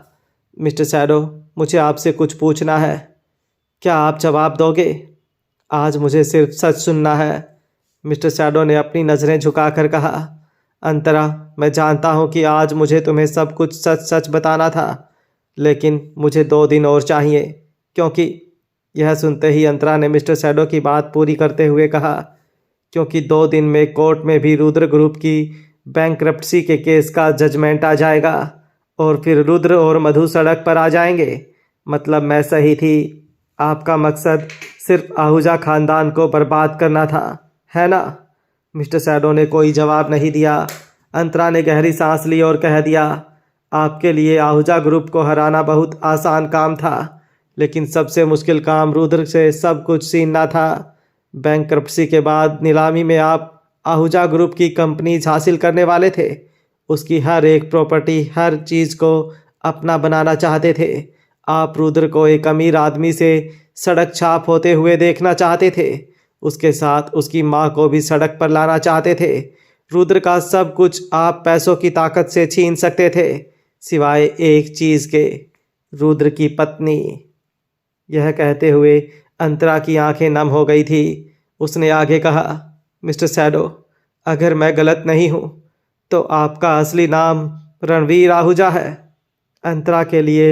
मिस्टर शैडो, मुझे आपसे कुछ पूछना है, क्या आप जवाब दोगे? आज मुझे सिर्फ सच सुनना है। मिस्टर शैडो ने अपनी नज़रें झुकाकर कहा, अंतरा, मैं जानता हूँ कि आज मुझे तुम्हें सब कुछ सच सच बताना था, लेकिन मुझे 2 दिन और चाहिए, क्योंकि यह सुनते ही अंतरा ने मिस्टर शैडो की बात पूरी करते हुए कहा, क्योंकि 2 दिन में कोर्ट में भी रुद्र ग्रुप की बैंकरप्सी के केस का जजमेंट आ जाएगा और फिर रुद्र और मधु सड़क पर आ जाएंगे। मतलब मैं सही थी, आपका मकसद सिर्फ आहूजा खानदान को बर्बाद करना था, है ना? मिस्टर शैडो ने कोई जवाब नहीं दिया। अंतरा ने गहरी सांस ली और कह दिया, आपके लिए आहूजा ग्रुप को हराना बहुत आसान काम था, लेकिन सबसे मुश्किल काम रुद्र से सब कुछ छीनना था। बैंकरप्सी के बाद नीलामी में आप आहूजा ग्रुप की कंपनीज हासिल करने वाले थे। उसकी हर एक प्रॉपर्टी, हर चीज़ को अपना बनाना चाहते थे। आप रुद्र को एक अमीर आदमी से सड़क छाप होते हुए देखना चाहते थे। उसके साथ उसकी माँ को भी सड़क पर लाना चाहते थे। रुद्र का सब कुछ आप पैसों की ताकत से छीन सकते थे, सिवाय एक चीज़ के, रुद्र की पत्नी। यह कहते हुए अंतरा की आंखें नम हो गई थी। उसने आगे कहा, मिस्टर शैडो, अगर मैं गलत नहीं हूँ तो आपका असली नाम रणवीर आहूजा है। अंतरा के लिए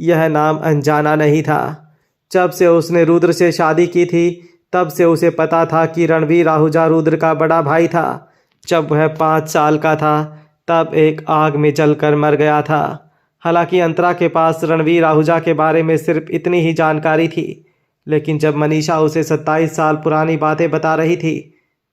यह नाम अनजाना नहीं था। जब से उसने रुद्र से शादी की थी तब से उसे पता था कि रणवीर आहूजा रुद्र का बड़ा भाई था। जब वह 5 साल का था तब एक आग में जलकर मर गया था। हालांकि अंतरा के पास रणवीर आहूजा के बारे में सिर्फ इतनी ही जानकारी थी, लेकिन जब मनीषा उसे 27 साल पुरानी बातें बता रही थी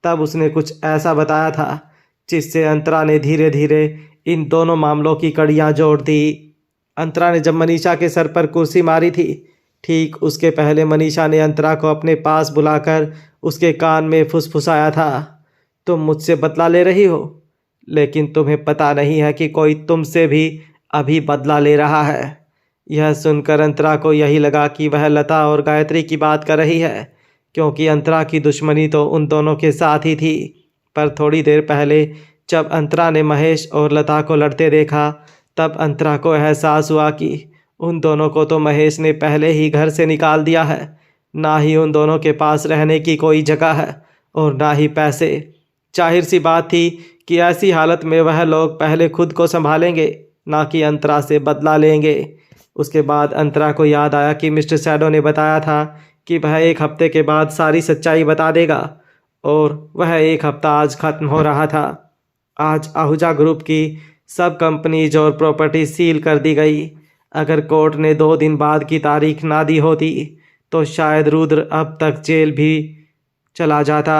तब उसने कुछ ऐसा बताया था जिससे अंतरा ने धीरे धीरे इन दोनों मामलों की कड़ियाँ जोड़ दी। अंतरा ने जब मनीषा के सर पर कुर्सी मारी थी, ठीक उसके पहले मनीषा ने अंतरा को अपने पास बुलाकर उसके कान में फुसफुसाया था, तुम मुझसे बदला ले रही हो, लेकिन तुम्हें पता नहीं है कि कोई तुमसे भी अभी बदला ले रहा है। यह सुनकर अंतरा को यही लगा कि वह लता और गायत्री की बात कर रही है, क्योंकि अंतरा की दुश्मनी तो उन दोनों के साथ ही थी। पर थोड़ी देर पहले जब अंतरा ने महेश और लता को लड़ते देखा, तब अंतरा को एहसास हुआ कि उन दोनों को तो महेश ने पहले ही घर से निकाल दिया है। ना ही उन दोनों के पास रहने की कोई जगह है और ना ही पैसे। जाहिर सी बात थी कि ऐसी हालत में वह लोग पहले खुद को संभालेंगे, ना कि अंतरा से बदला लेंगे। उसके बाद अंतरा को याद आया कि मिस्टर शैडो ने बताया था कि वह 1 हफ्ते के बाद सारी सच्चाई बता देगा, और वह 1 हफ्ता आज ख़त्म हो रहा था। आज आहूजा ग्रुप की सब कंपनीज और प्रॉपर्टी सील कर दी गई। अगर कोर्ट ने 2 दिन बाद की तारीख ना दी होती तो शायद रुद्र अब तक जेल भी चला जाता।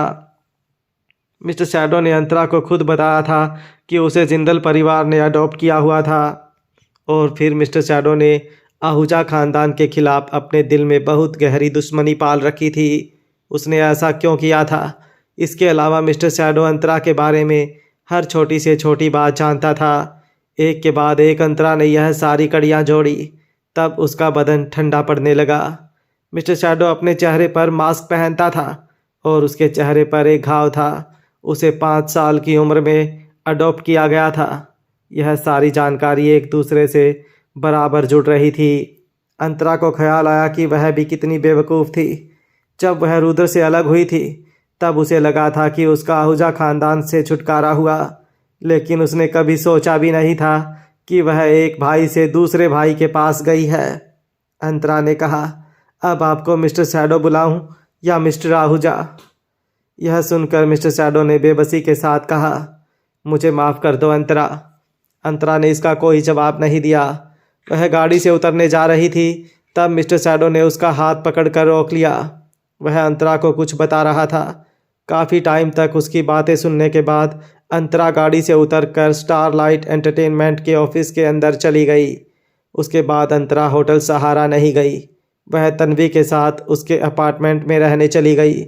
मिस्टर शैडो ने अंतरा को खुद बताया था कि उसे जिंदल परिवार ने अडॉप्ट किया हुआ था, और फिर मिस्टर शैडो ने आहूजा खानदान के खिलाफ अपने दिल में बहुत गहरी दुश्मनी पाल रखी थी। उसने ऐसा क्यों किया था? इसके अलावा मिस्टर शैडो अंतरा के बारे में हर छोटी से छोटी बात जानता था। एक के बाद एक अंतरा ने यह सारी कड़ियाँ जोड़ी, तब उसका बदन ठंडा पड़ने लगा। मिस्टर शैडो अपने चेहरे पर मास्क पहनता था और उसके चेहरे पर एक घाव था। उसे 5 साल की उम्र में अडॉप्ट किया गया था। यह सारी जानकारी एक दूसरे से बराबर जुड़ रही थी। अंतरा को ख्याल आया कि वह भी कितनी बेवकूफ़ थी। जब वह रुद्र से अलग हुई थी तब उसे लगा था कि उसका आहूजा खानदान से छुटकारा हुआ, लेकिन उसने कभी सोचा भी नहीं था कि वह एक भाई से दूसरे भाई के पास गई है। अंतरा ने कहा, अब आपको मिस्टर शैडो बुलाऊं या मिस्टर आहूजा? यह सुनकर मिस्टर शैडो ने बेबसी के साथ कहा, मुझे माफ़ कर दो अंतरा। अंतरा ने इसका कोई जवाब नहीं दिया। वह गाड़ी से उतरने जा रही थी, तब मिस्टर शैडो ने उसका हाथ पकड़कर रोक लिया। वह अंतरा को कुछ बता रहा था। काफ़ी टाइम तक उसकी बातें सुनने के बाद अंतरा गाड़ी से उतरकर स्टारलाइट एंटरटेनमेंट के ऑफिस के अंदर चली गई। उसके बाद अंतरा होटल सहारा नहीं गई। वह तन्वी के साथ उसके अपार्टमेंट में रहने चली गई।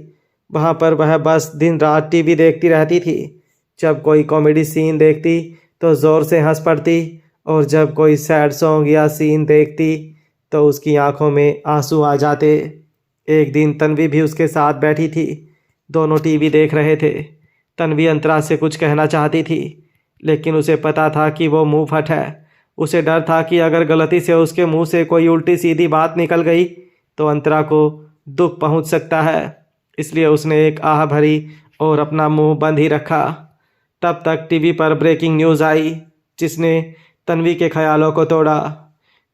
वहाँ पर वह बस दिन रात टीवी देखती रहती थी। जब कोई कॉमेडी सीन देखती तो ज़ोर से हंस पड़ती, और जब कोई सैड सॉन्ग या सीन देखती तो उसकी आंखों में आंसू आ जाते। एक दिन तन्वी भी उसके साथ बैठी थी। दोनों टीवी देख रहे थे। तन्वी अंतरा से कुछ कहना चाहती थी, लेकिन उसे पता था कि वो मुंह फट है। उसे डर था कि अगर गलती से उसके मुंह से कोई उल्टी सीधी बात निकल गई तो अंतरा को दुख पहुंच सकता है। इसलिए उसने एक आह भरी और अपना मुंह बंद ही रखा। तब तक टीवी पर ब्रेकिंग न्यूज़ आई, जिसने तन्वी के ख्यालों को तोड़ा।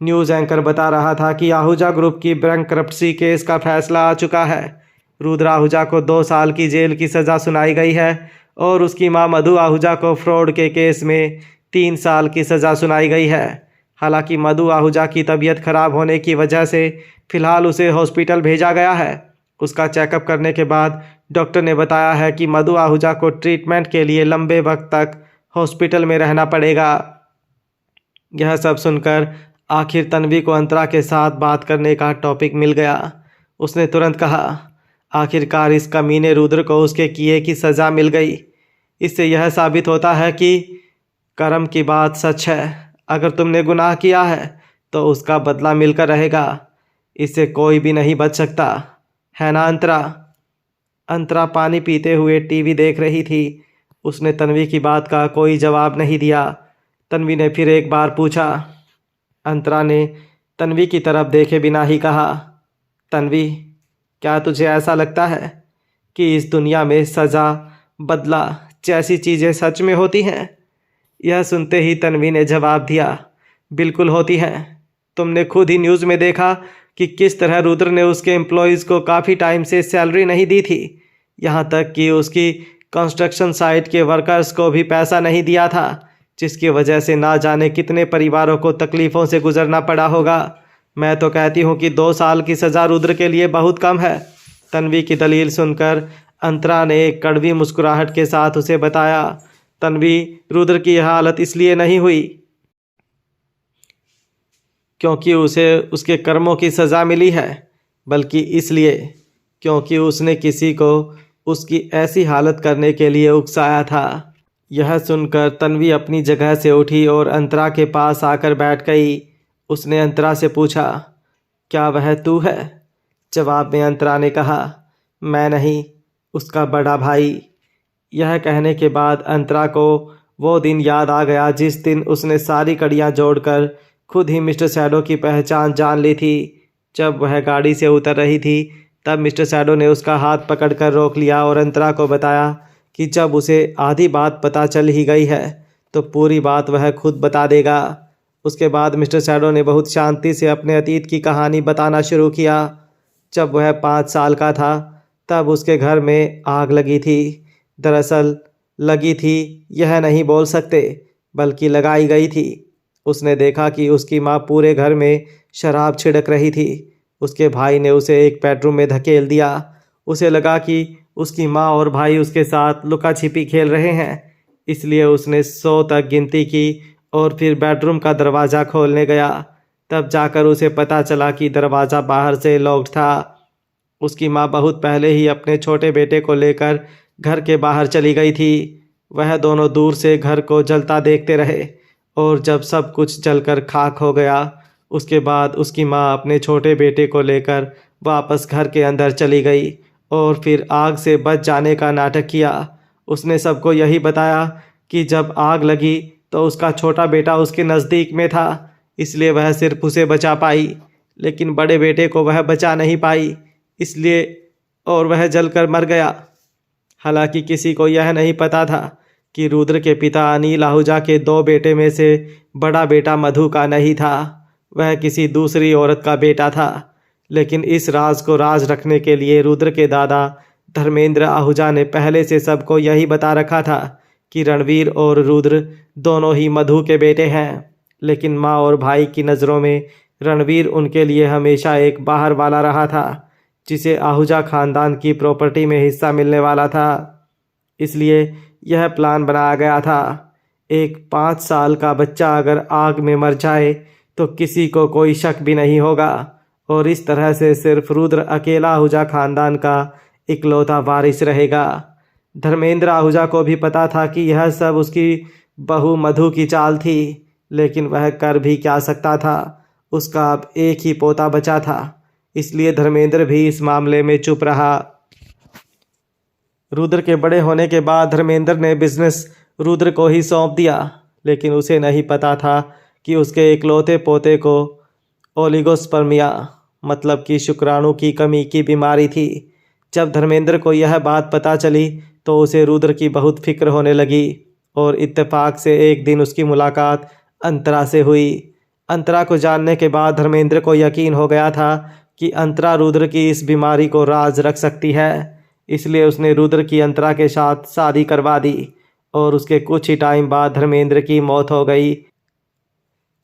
न्यूज़ एंकर बता रहा था कि आहूजा ग्रुप की बैंकरप्सी केस का फैसला आ चुका है। रुद्र आहूजा को 2 साल की जेल की सज़ा सुनाई गई है और उसकी मां मधु आहूजा को फ्रॉड के केस में 3 साल की सज़ा सुनाई गई है। हालांकि मधु आहूजा की तबीयत खराब होने की वजह से फ़िलहाल उसे हॉस्पिटल भेजा गया है। उसका चेकअप करने के बाद डॉक्टर ने बताया है कि मधु आहूजा को ट्रीटमेंट के लिए लंबे वक्त तक हॉस्पिटल में रहना पड़ेगा। यह सब सुनकर आखिर तन्वी को अंतरा के साथ बात करने का टॉपिक मिल गया। उसने तुरंत कहा, आखिरकार इस कमीने रुद्र को उसके किए की सज़ा मिल गई। इससे यह साबित होता है कि कर्म की बात सच है। अगर तुमने गुनाह किया है तो उसका बदला मिलकर रहेगा। इससे कोई भी नहीं बच सकता, है ना अंतरा? अंतरा पानी पीते हुए टीवी देख रही थी। उसने तन्वी की बात का कोई जवाब नहीं दिया। तन्वी ने फिर एक बार पूछा। अंतरा ने तन्वी की तरफ देखे बिना ही कहा, तन्वी, क्या तुझे ऐसा लगता है कि इस दुनिया में सज़ा, बदला जैसी चीज़ें सच में होती हैं? यह सुनते ही तन्वी ने जवाब दिया, बिल्कुल होती हैं। तुमने खुद ही न्यूज़ में देखा कि किस तरह रुद्र ने उसके एम्प्लॉयज़ को काफ़ी टाइम से सैलरी नहीं दी थी। यहाँ तक कि उसकी कंस्ट्रक्शन साइट के वर्कर्स को भी पैसा नहीं दिया था, जिसकी वजह से ना जाने कितने परिवारों को तकलीफ़ों से गुजरना पड़ा होगा। मैं तो कहती हूँ कि 2 साल की सज़ा रुद्र के लिए बहुत कम है। तन्वी की दलील सुनकर अंतरा ने एक कड़वी मुस्कुराहट के साथ उसे बताया, तन्वी, रुद्र की यह हालत इसलिए नहीं हुई क्योंकि उसे उसके कर्मों की सज़ा मिली है, बल्कि इसलिए क्योंकि उसने किसी को उसकी ऐसी हालत करने के लिए उकसाया था। यह सुनकर तन्वी अपनी जगह से उठी और अंतरा के पास आकर बैठ गई। उसने अंतरा से पूछा, क्या वह तू है? जवाब में अंतरा ने कहा, मैं नहीं, उसका बड़ा भाई। यह कहने के बाद अंतरा को वो दिन याद आ गया जिस दिन उसने सारी कड़ियाँ जोड़कर खुद ही मिस्टर शैडो की पहचान जान ली थी। जब वह गाड़ी से उतर रही थी तब मिस्टर शैडो ने उसका हाथ पकड़कर रोक लिया और अंतरा को बताया कि जब उसे आधी बात पता चल ही गई है तो पूरी बात वह खुद बता देगा। उसके बाद मिस्टर शैडो ने बहुत शांति से अपने अतीत की कहानी बताना शुरू किया। जब वह 5 साल का था तब उसके घर में आग लगी थी। दरअसल लगी थी यह नहीं बोल सकते, बल्कि लगाई गई थी। उसने देखा कि उसकी माँ पूरे घर में शराब छिड़क रही थी। उसके भाई ने उसे एक बेडरूम में धकेल दिया। उसे लगा कि उसकी माँ और भाई उसके साथ लुका छिपी खेल रहे हैं, इसलिए उसने 100 तक गिनती की और फिर बेडरूम का दरवाज़ा खोलने गया। तब जाकर उसे पता चला कि दरवाज़ा बाहर से लॉक्ड था। उसकी माँ बहुत पहले ही अपने छोटे बेटे को लेकर घर के बाहर चली गई थी। वह दोनों दूर से घर को जलता देखते रहे और जब सब कुछ जलकर खाक हो गया उसके बाद उसकी माँ अपने छोटे बेटे को लेकर वापस घर के अंदर चली गई और फिर आग से बच जाने का नाटक किया। उसने सबको यही बताया कि जब आग लगी तो उसका छोटा बेटा उसके नज़दीक में था, इसलिए वह सिर्फ उसे बचा पाई, लेकिन बड़े बेटे को वह बचा नहीं पाई, इसलिए और वह जलकर मर गया। हालांकि किसी को यह नहीं पता था कि रुद्र के पिता अनिल आहूजा के 2 बेटे में से बड़ा बेटा मधु का नहीं था, वह किसी दूसरी औरत का बेटा था। लेकिन इस राज को राज रखने के लिए रुद्र के दादा धर्मेंद्र आहूजा ने पहले से सबको यही बता रखा था कि रणवीर और रुद्र दोनों ही मधु के बेटे हैं। लेकिन माँ और भाई की नज़रों में रणवीर उनके लिए हमेशा एक बाहर वाला रहा था, जिसे आहूजा खानदान की प्रॉपर्टी में हिस्सा मिलने वाला था। इसलिए यह प्लान बनाया गया था। एक 5 साल का बच्चा अगर आग में मर जाए तो किसी को कोई शक भी नहीं होगा और इस तरह से सिर्फ रुद्र अकेला आहूजा खानदान का इकलौता वारिस रहेगा। धर्मेंद्र आहूजा को भी पता था कि यह सब उसकी बहू मधु की चाल थी, लेकिन वह कर भी क्या सकता था। उसका अब एक ही पोता बचा था, इसलिए धर्मेंद्र भी इस मामले में चुप रहा। रुद्र के बड़े होने के बाद धर्मेंद्र ने बिजनेस रुद्र को ही सौंप दिया, लेकिन उसे नहीं पता था कि उसके इकलौते पोते को ओलिगोस्पर्मिया मतलब कि शुक्राणु की कमी की बीमारी थी। जब धर्मेंद्र को यह बात पता चली तो उसे रुद्र की बहुत फिक्र होने लगी और इत्तेफाक से एक दिन उसकी मुलाकात अंतरा से हुई। अंतरा को जानने के बाद धर्मेंद्र को यकीन हो गया था कि अंतरा रुद्र की इस बीमारी को राज रख सकती है, इसलिए उसने रुद्र की अंतरा के साथ शादी करवा दी और उसके कुछ ही टाइम बाद धर्मेंद्र की मौत हो गई,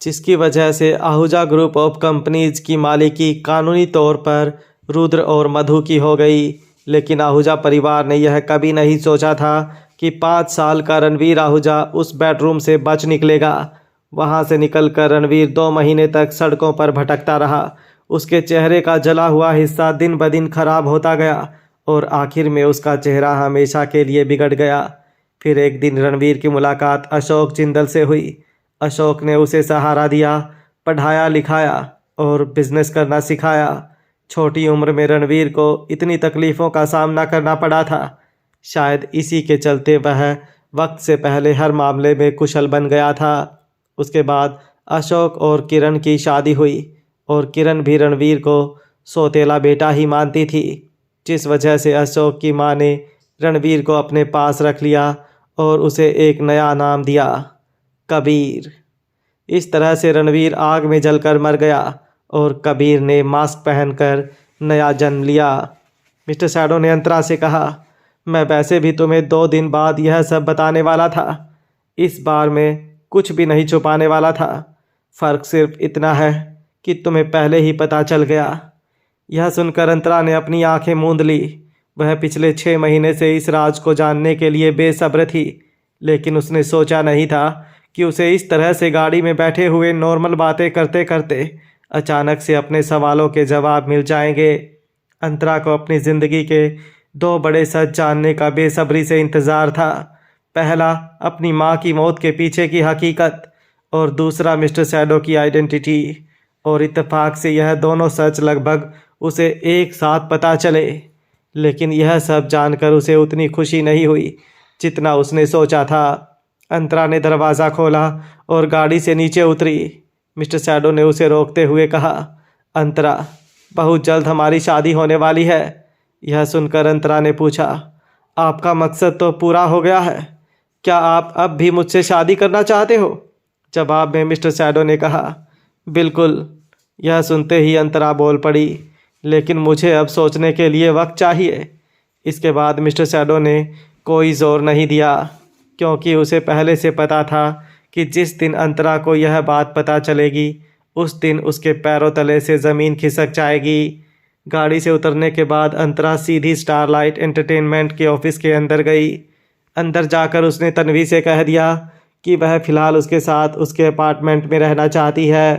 जिसकी वजह से आहूजा ग्रुप ऑफ कंपनीज की मालिकी कानूनी तौर पर रुद्र और मधु की हो गई। लेकिन आहूजा परिवार ने यह कभी नहीं सोचा था कि 5 साल का रणवीर आहूजा उस बेडरूम से बच निकलेगा। वहां से निकलकर रणवीर 2 महीने तक सड़कों पर भटकता रहा। उसके चेहरे का जला हुआ हिस्सा दिन ब दिन खराब होता गया और आखिर में उसका चेहरा हमेशा के लिए बिगड़ गया। फिर एक दिन रणवीर की मुलाकात अशोक जिंदल से हुई। अशोक ने उसे सहारा दिया, पढ़ाया लिखाया और बिजनेस करना सिखाया। छोटी उम्र में रणवीर को इतनी तकलीफ़ों का सामना करना पड़ा था, शायद इसी के चलते वह वक्त से पहले हर मामले में कुशल बन गया था। उसके बाद अशोक और किरण की शादी हुई और किरण भी रणवीर को सौतेला बेटा ही मानती थी, जिस वजह से अशोक की माँ ने रणवीर को अपने पास रख लिया और उसे एक नया नाम दिया, कबीर। इस तरह से रणवीर आग में जलकर मर गया और कबीर ने मास्क पहनकर नया जन्म लिया। मिस्टर शैडो ने अंतरा से कहा, मैं वैसे भी तुम्हें 2 दिन बाद यह सब बताने वाला था। इस बार मैं कुछ भी नहीं छुपाने वाला था। फ़र्क सिर्फ इतना है कि तुम्हें पहले ही पता चल गया। यह सुनकर अंतरा ने अपनी आंखें मूंद ली। वह पिछले 6 महीने से इस राज को जानने के लिए बेसब्र थी, लेकिन उसने सोचा नहीं था कि उसे इस तरह से गाड़ी में बैठे हुए नॉर्मल बातें करते करते अचानक से अपने सवालों के जवाब मिल जाएंगे। अंतरा को अपनी ज़िंदगी के 2 बड़े सच जानने का बेसब्री से इंतज़ार था। पहला अपनी माँ की मौत के पीछे की हकीकत और दूसरा मिस्टर शैडो की आइडेंटिटी। और इत्तेफाक से यह दोनों सच लगभग उसे एक साथ पता चले। लेकिन यह सब जानकर उसे उतनी खुशी नहीं हुई जितना उसने सोचा था। अंतरा ने दरवाज़ा खोला और गाड़ी से नीचे उतरी। मिस्टर शैडो ने उसे रोकते हुए कहा, अंतरा, बहुत जल्द हमारी शादी होने वाली है। यह सुनकर अंतरा ने पूछा, आपका मकसद तो पूरा हो गया है, क्या आप अब भी मुझसे शादी करना चाहते हो? जवाब में मिस्टर शैडो ने कहा, बिल्कुल। यह सुनते ही अंतरा बोल पड़ी, लेकिन मुझे अब सोचने के लिए वक्त चाहिए। इसके बाद मिस्टर शैडो ने कोई जोर नहीं दिया, क्योंकि उसे पहले से पता था कि जिस दिन अंतरा को यह बात पता चलेगी उस दिन उसके पैरों तले से ज़मीन खिसक जाएगी। गाड़ी से उतरने के बाद अंतरा सीधी स्टारलाइट एंटरटेनमेंट के ऑफिस के अंदर गई। अंदर जाकर उसने तन्वी से कह दिया कि वह फ़िलहाल उसके साथ उसके अपार्टमेंट में रहना चाहती है।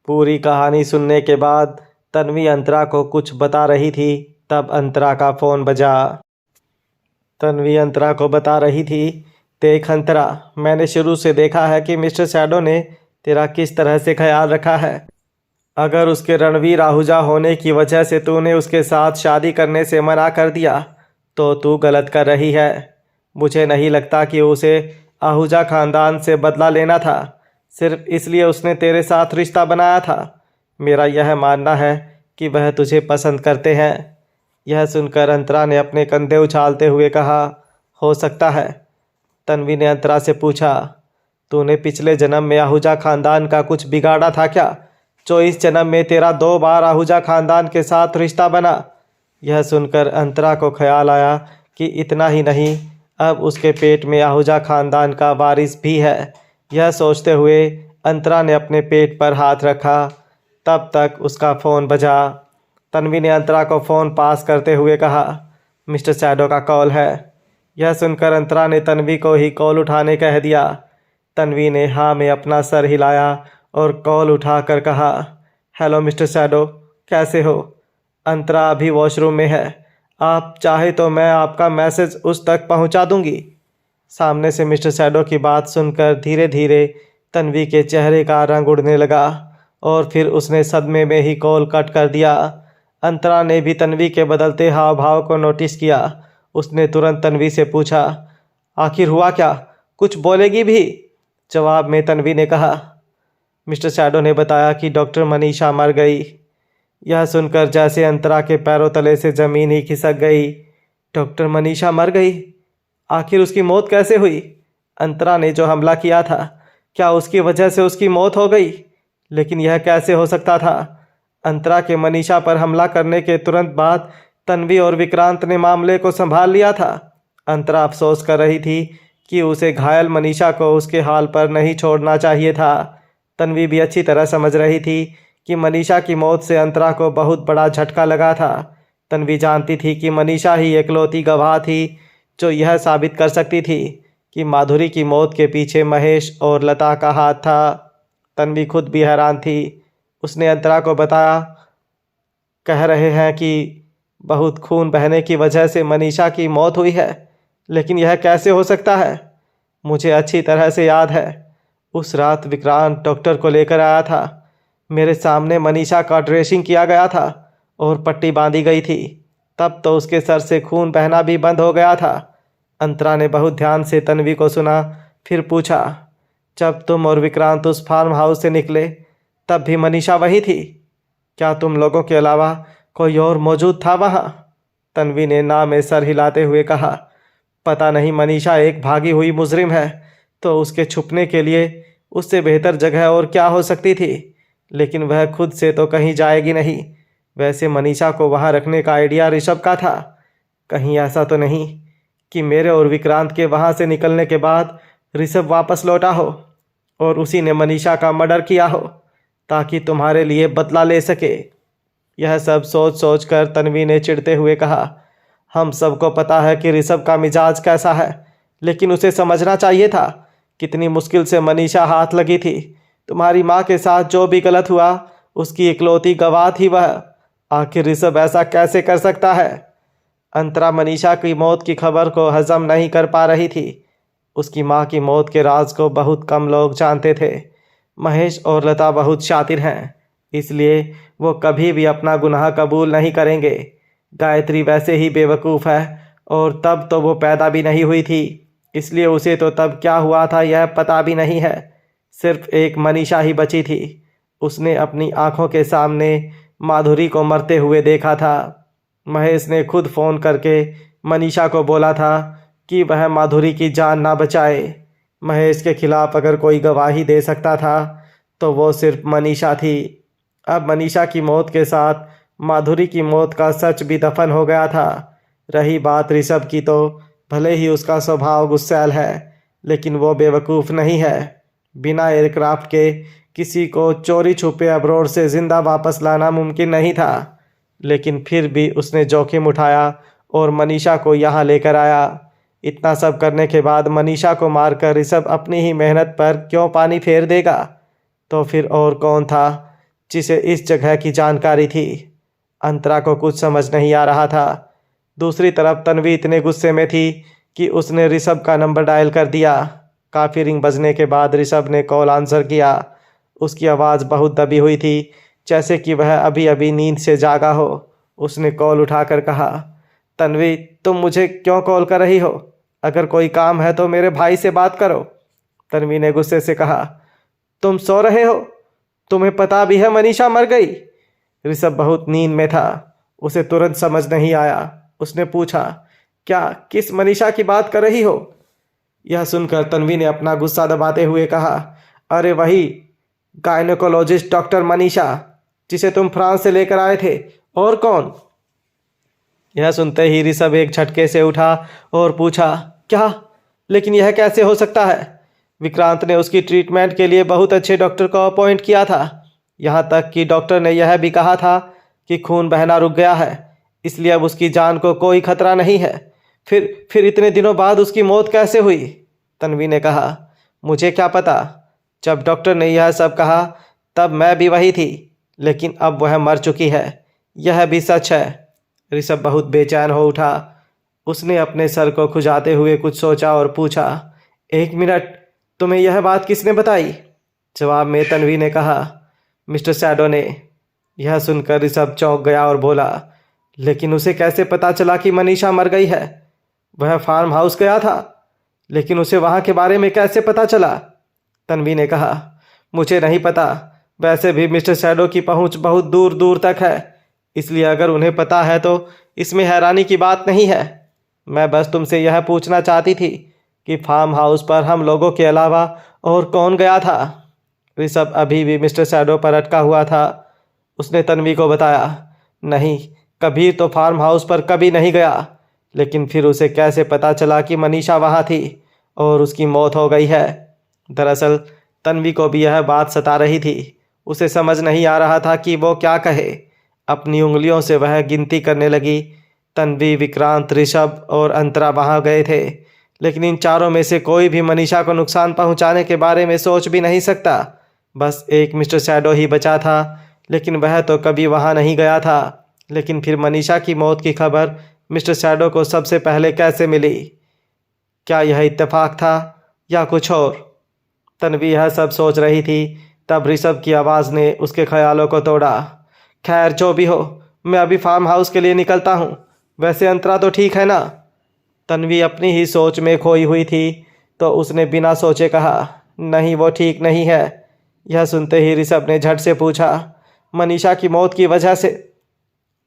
पूरी कहानी सुनने के बाद तन्वी अंतरा को कुछ बता रही थी, तब अंतरा का फ़ोन बजा। तन्वी अंतरा को बता रही थी, देख अंतरा, मैंने शुरू से देखा है कि मिस्टर शैडो ने तेरा किस तरह से ख्याल रखा है। अगर उसके रणवीर आहूजा होने की वजह से तूने उसके साथ शादी करने से मना कर दिया तो तू गलत कर रही है। मुझे नहीं लगता कि उसे आहूजा ख़ानदान से बदला लेना था, सिर्फ इसलिए उसने तेरे साथ रिश्ता बनाया था। मेरा यह मानना है कि वह तुझे पसंद करते हैं। यह सुनकर अंतरा ने अपने कंधे उछालते हुए कहा, हो सकता है। तन्वी ने अंतरा से पूछा, तूने पिछले जन्म में आहूजा ख़ानदान का कुछ बिगाड़ा था क्या, जो इस जन्म में तेरा 2 बार आहूजा ख़ानदान के साथ रिश्ता बना? यह सुनकर अंतरा को ख्याल आया कि इतना ही नहीं, अब उसके पेट में आहूजा ख़ानदान का वारिस भी है। यह सोचते हुए अंतरा ने अपने पेट पर हाथ रखा। तब तक उसका फ़ोन बजा। तन्वी ने अंतरा को फ़ोन पास करते हुए कहा, मिस्टर शैडो का कॉल है। यह सुनकर अंतरा ने तन्वी को ही कॉल उठाने कह दिया। तन्वी ने हाँ में अपना सर हिलाया और कॉल उठाकर कहा, हेलो मिस्टर शैडो, कैसे हो? अंतरा अभी वॉशरूम में है, आप चाहे तो मैं आपका मैसेज उस तक पहुंचा दूंगी। सामने से मिस्टर शैडो की बात सुनकर धीरे धीरे तन्वी के चेहरे का रंग उड़ने लगा और फिर उसने सदमे में ही कॉल कट कर दिया। अंतरा ने भी तन्वी के बदलते हाव भाव को नोटिस किया। उसने तुरंत तन्वी से पूछा, आखिर हुआ क्या, कुछ बोलेगी भी? जवाब में तन्वी ने कहा, मिस्टर शैडो ने बताया कि डॉक्टर मनीषा मर गई। यह सुनकर जैसे अंतरा के पैरों तले से ज़मीन ही खिसक गई। डॉक्टर मनीषा मर गई? आखिर उसकी मौत कैसे हुई? अंतरा ने जो हमला किया था, क्या उसकी वजह से उसकी मौत हो गई? लेकिन यह कैसे हो सकता था? अंतरा के मनीषा पर हमला करने के तुरंत बाद तन्वी और विक्रांत ने मामले को संभाल लिया था। अंतरा अफसोस कर रही थी कि उसे घायल मनीषा को उसके हाल पर नहीं छोड़ना चाहिए था। तन्वी भी अच्छी तरह समझ रही थी कि मनीषा की मौत से अंतरा को बहुत बड़ा झटका लगा था। तन्वी जानती थी कि मनीषा ही एकलौती गवाह थी जो यह साबित कर सकती थी कि माधुरी की मौत के पीछे महेश और लता का हाथ था। तन्वी खुद भी हैरान थी। उसने अंतरा को बताया, कह रहे हैं कि बहुत खून बहने की वजह से मनीषा की मौत हुई है, लेकिन यह कैसे हो सकता है? मुझे अच्छी तरह से याद है, उस रात विक्रांत डॉक्टर को लेकर आया था। मेरे सामने मनीषा का ड्रेसिंग किया गया था और पट्टी बांधी गई थी। तब तो उसके सर से खून बहना भी बंद हो गया था। अंतरा ने बहुत ध्यान से तन्वी को सुना, फिर पूछा, जब तुम और विक्रांत उस फार्म हाउस से निकले तब भी मनीषा वही थी? क्या तुम लोगों के अलावा कोई और मौजूद था वहाँ? तन्वी ने ना में सर हिलाते हुए कहा, पता नहीं, मनीषा एक भागी हुई मुजरिम है, तो उसके छुपने के लिए उससे बेहतर जगह और क्या हो सकती थी? लेकिन वह खुद से तो कहीं जाएगी नहीं। वैसे मनीषा को वहाँ रखने का आइडिया ऋषभ का था। कहीं ऐसा तो नहीं कि मेरे और विक्रांत के वहाँ से निकलने के बाद ऋषभ वापस लौटा हो और उसी ने मनीषा का मर्डर किया हो ताकि तुम्हारे लिए बदला ले सके? यह सब सोच सोच कर तन्वी ने चिढ़ते हुए कहा, हम सबको पता है कि ऋषभ का मिजाज कैसा है, लेकिन उसे समझना चाहिए था कितनी मुश्किल से मनीषा हाथ लगी थी। तुम्हारी माँ के साथ जो भी गलत हुआ उसकी इकलौती गवाह थी वह। आखिर ऋषभ ऐसा कैसे कर सकता है? अंतरा मनीषा की मौत की खबर को हजम नहीं कर पा रही थी। उसकी माँ की मौत के राज को बहुत कम लोग जानते थे। महेश और लता बहुत शातिर हैं, इसलिए वो कभी भी अपना गुनाह कबूल नहीं करेंगे। गायत्री वैसे ही बेवकूफ़ है और तब तो वो पैदा भी नहीं हुई थी, इसलिए उसे तो तब क्या हुआ था यह पता भी नहीं है। सिर्फ एक मनीषा ही बची थी। उसने अपनी आंखों के सामने माधुरी को मरते हुए देखा था। महेश ने खुद फ़ोन करके मनीषा को बोला था कि वह माधुरी की जान ना बचाए। महेश के खिलाफ अगर कोई गवाही दे सकता था तो वो सिर्फ मनीषा थी। अब मनीषा की मौत के साथ माधुरी की मौत का सच भी दफन हो गया था। रही बात ऋषभ की, तो भले ही उसका स्वभाव गुस्सैल है, लेकिन वो बेवकूफ़ नहीं है। बिना एयरक्राफ्ट के किसी को चोरी छुपे अब्रोड से ज़िंदा वापस लाना मुमकिन नहीं था, लेकिन फिर भी उसने जोखिम उठाया और मनीषा को यहाँ लेकर आया। इतना सब करने के बाद मनीषा को मारकर ऋषभ अपनी ही मेहनत पर क्यों पानी फेर देगा? तो फिर और कौन था जिसे इस जगह की जानकारी थी? अंतरा को कुछ समझ नहीं आ रहा था। दूसरी तरफ तन्वी इतने गुस्से में थी कि उसने ऋषभ का नंबर डायल कर दिया। काफ़ी रिंग बजने के बाद ऋषभ ने कॉल आंसर किया। उसकी आवाज़ बहुत दबी हुई थी, जैसे कि वह अभी अभी नींद से जागा हो। उसने कॉल उठाकर कहा, तन्वी, तुम मुझे क्यों कॉल कर रही हो? अगर कोई काम है तो मेरे भाई से बात करो। तन्वी ने गुस्से से कहा, तुम सो रहे हो? तुम्हें पता भी है मनीषा मर गई? ऋषभ बहुत नींद में था। उसे तुरंत समझ नहीं आया। उसने पूछा, क्या? किस मनीषा की बात कर रही हो? यह सुनकर तन्वी ने अपना गुस्सा दबाते हुए कहा, अरे वही गायनेकोलॉजिस्ट डॉक्टर मनीषा, जिसे तुम फ्रांस से लेकर आए थे। और कौन? यह सुनते ही ऋषभ एक झटके से उठा और पूछा, क्या? लेकिन यह कैसे हो सकता है? विक्रांत ने उसकी ट्रीटमेंट के लिए बहुत अच्छे डॉक्टर को अपॉइंट किया था। यहाँ तक कि डॉक्टर ने यह भी कहा था कि खून बहना रुक गया है, इसलिए अब उसकी जान को कोई खतरा नहीं है। फिर इतने दिनों बाद उसकी मौत कैसे हुई? तन्वी ने कहा, मुझे क्या पता। जब डॉक्टर ने यह सब कहा तब मैं भी वही थी, लेकिन अब वह मर चुकी है। यह भी सच है। ऋषभ बहुत बेचैन हो उठा। उसने अपने सर को खुजाते हुए कुछ सोचा और पूछा, एक मिनट, तुम्हें यह बात किसने बताई? जवाब में तन्वी ने कहा, मिस्टर शैडो ने। यह सुनकर ऋषभ चौंक गया और बोला, लेकिन उसे कैसे पता चला कि मनीषा मर गई है? वह फार्म हाउस गया था, लेकिन उसे वहाँ के बारे में कैसे पता चला? तन्वी ने कहा, मुझे नहीं पता। वैसे भी मिस्टर शैडो की पहुँच बहुत दूर दूर तक है, इसलिए अगर उन्हें पता है तो इसमें हैरानी की बात नहीं है। मैं बस तुमसे यह पूछना चाहती थी कि फार्म हाउस पर हम लोगों के अलावा और कौन गया था? ऋषभ अभी भी मिस्टर शैडो पर अटका हुआ था। उसने तन्वी को बताया, नहीं, कबीर तो फार्म हाउस पर कभी नहीं गया। लेकिन फिर उसे कैसे पता चला कि मनीषा वहाँ थी और उसकी मौत हो गई है? दरअसल तन्वी को भी यह बात सता रही थी। उसे समझ नहीं आ रहा था कि वो क्या कहे। अपनी उंगलियों से वह गिनती करने लगी। तन्वी, विक्रांत, ऋषभ और अंतरा वहाँ गए थे, लेकिन इन चारों में से कोई भी मनीषा को नुकसान पहुँचाने के बारे में सोच भी नहीं सकता। बस एक मिस्टर शैडो ही बचा था, लेकिन वह तो कभी वहाँ नहीं गया था। लेकिन फिर मनीषा की मौत की खबर मिस्टर शैडो को सबसे पहले कैसे मिली? क्या यह इत्तेफाक था या कुछ और? तन्वी यह सब सोच रही थी, तब ऋषभ की आवाज़ ने उसके ख्यालों को तोड़ा। खैर, जो भी हो, मैं अभी फार्म हाउस के लिए निकलता हूँ। वैसे अंतरा तो ठीक है ना? तन्वी अपनी ही सोच में खोई हुई थी, तो उसने बिना सोचे कहा, नहीं, वो ठीक नहीं है। यह सुनते ही ऋषभ ने झट से पूछा, मनीषा की मौत की वजह से?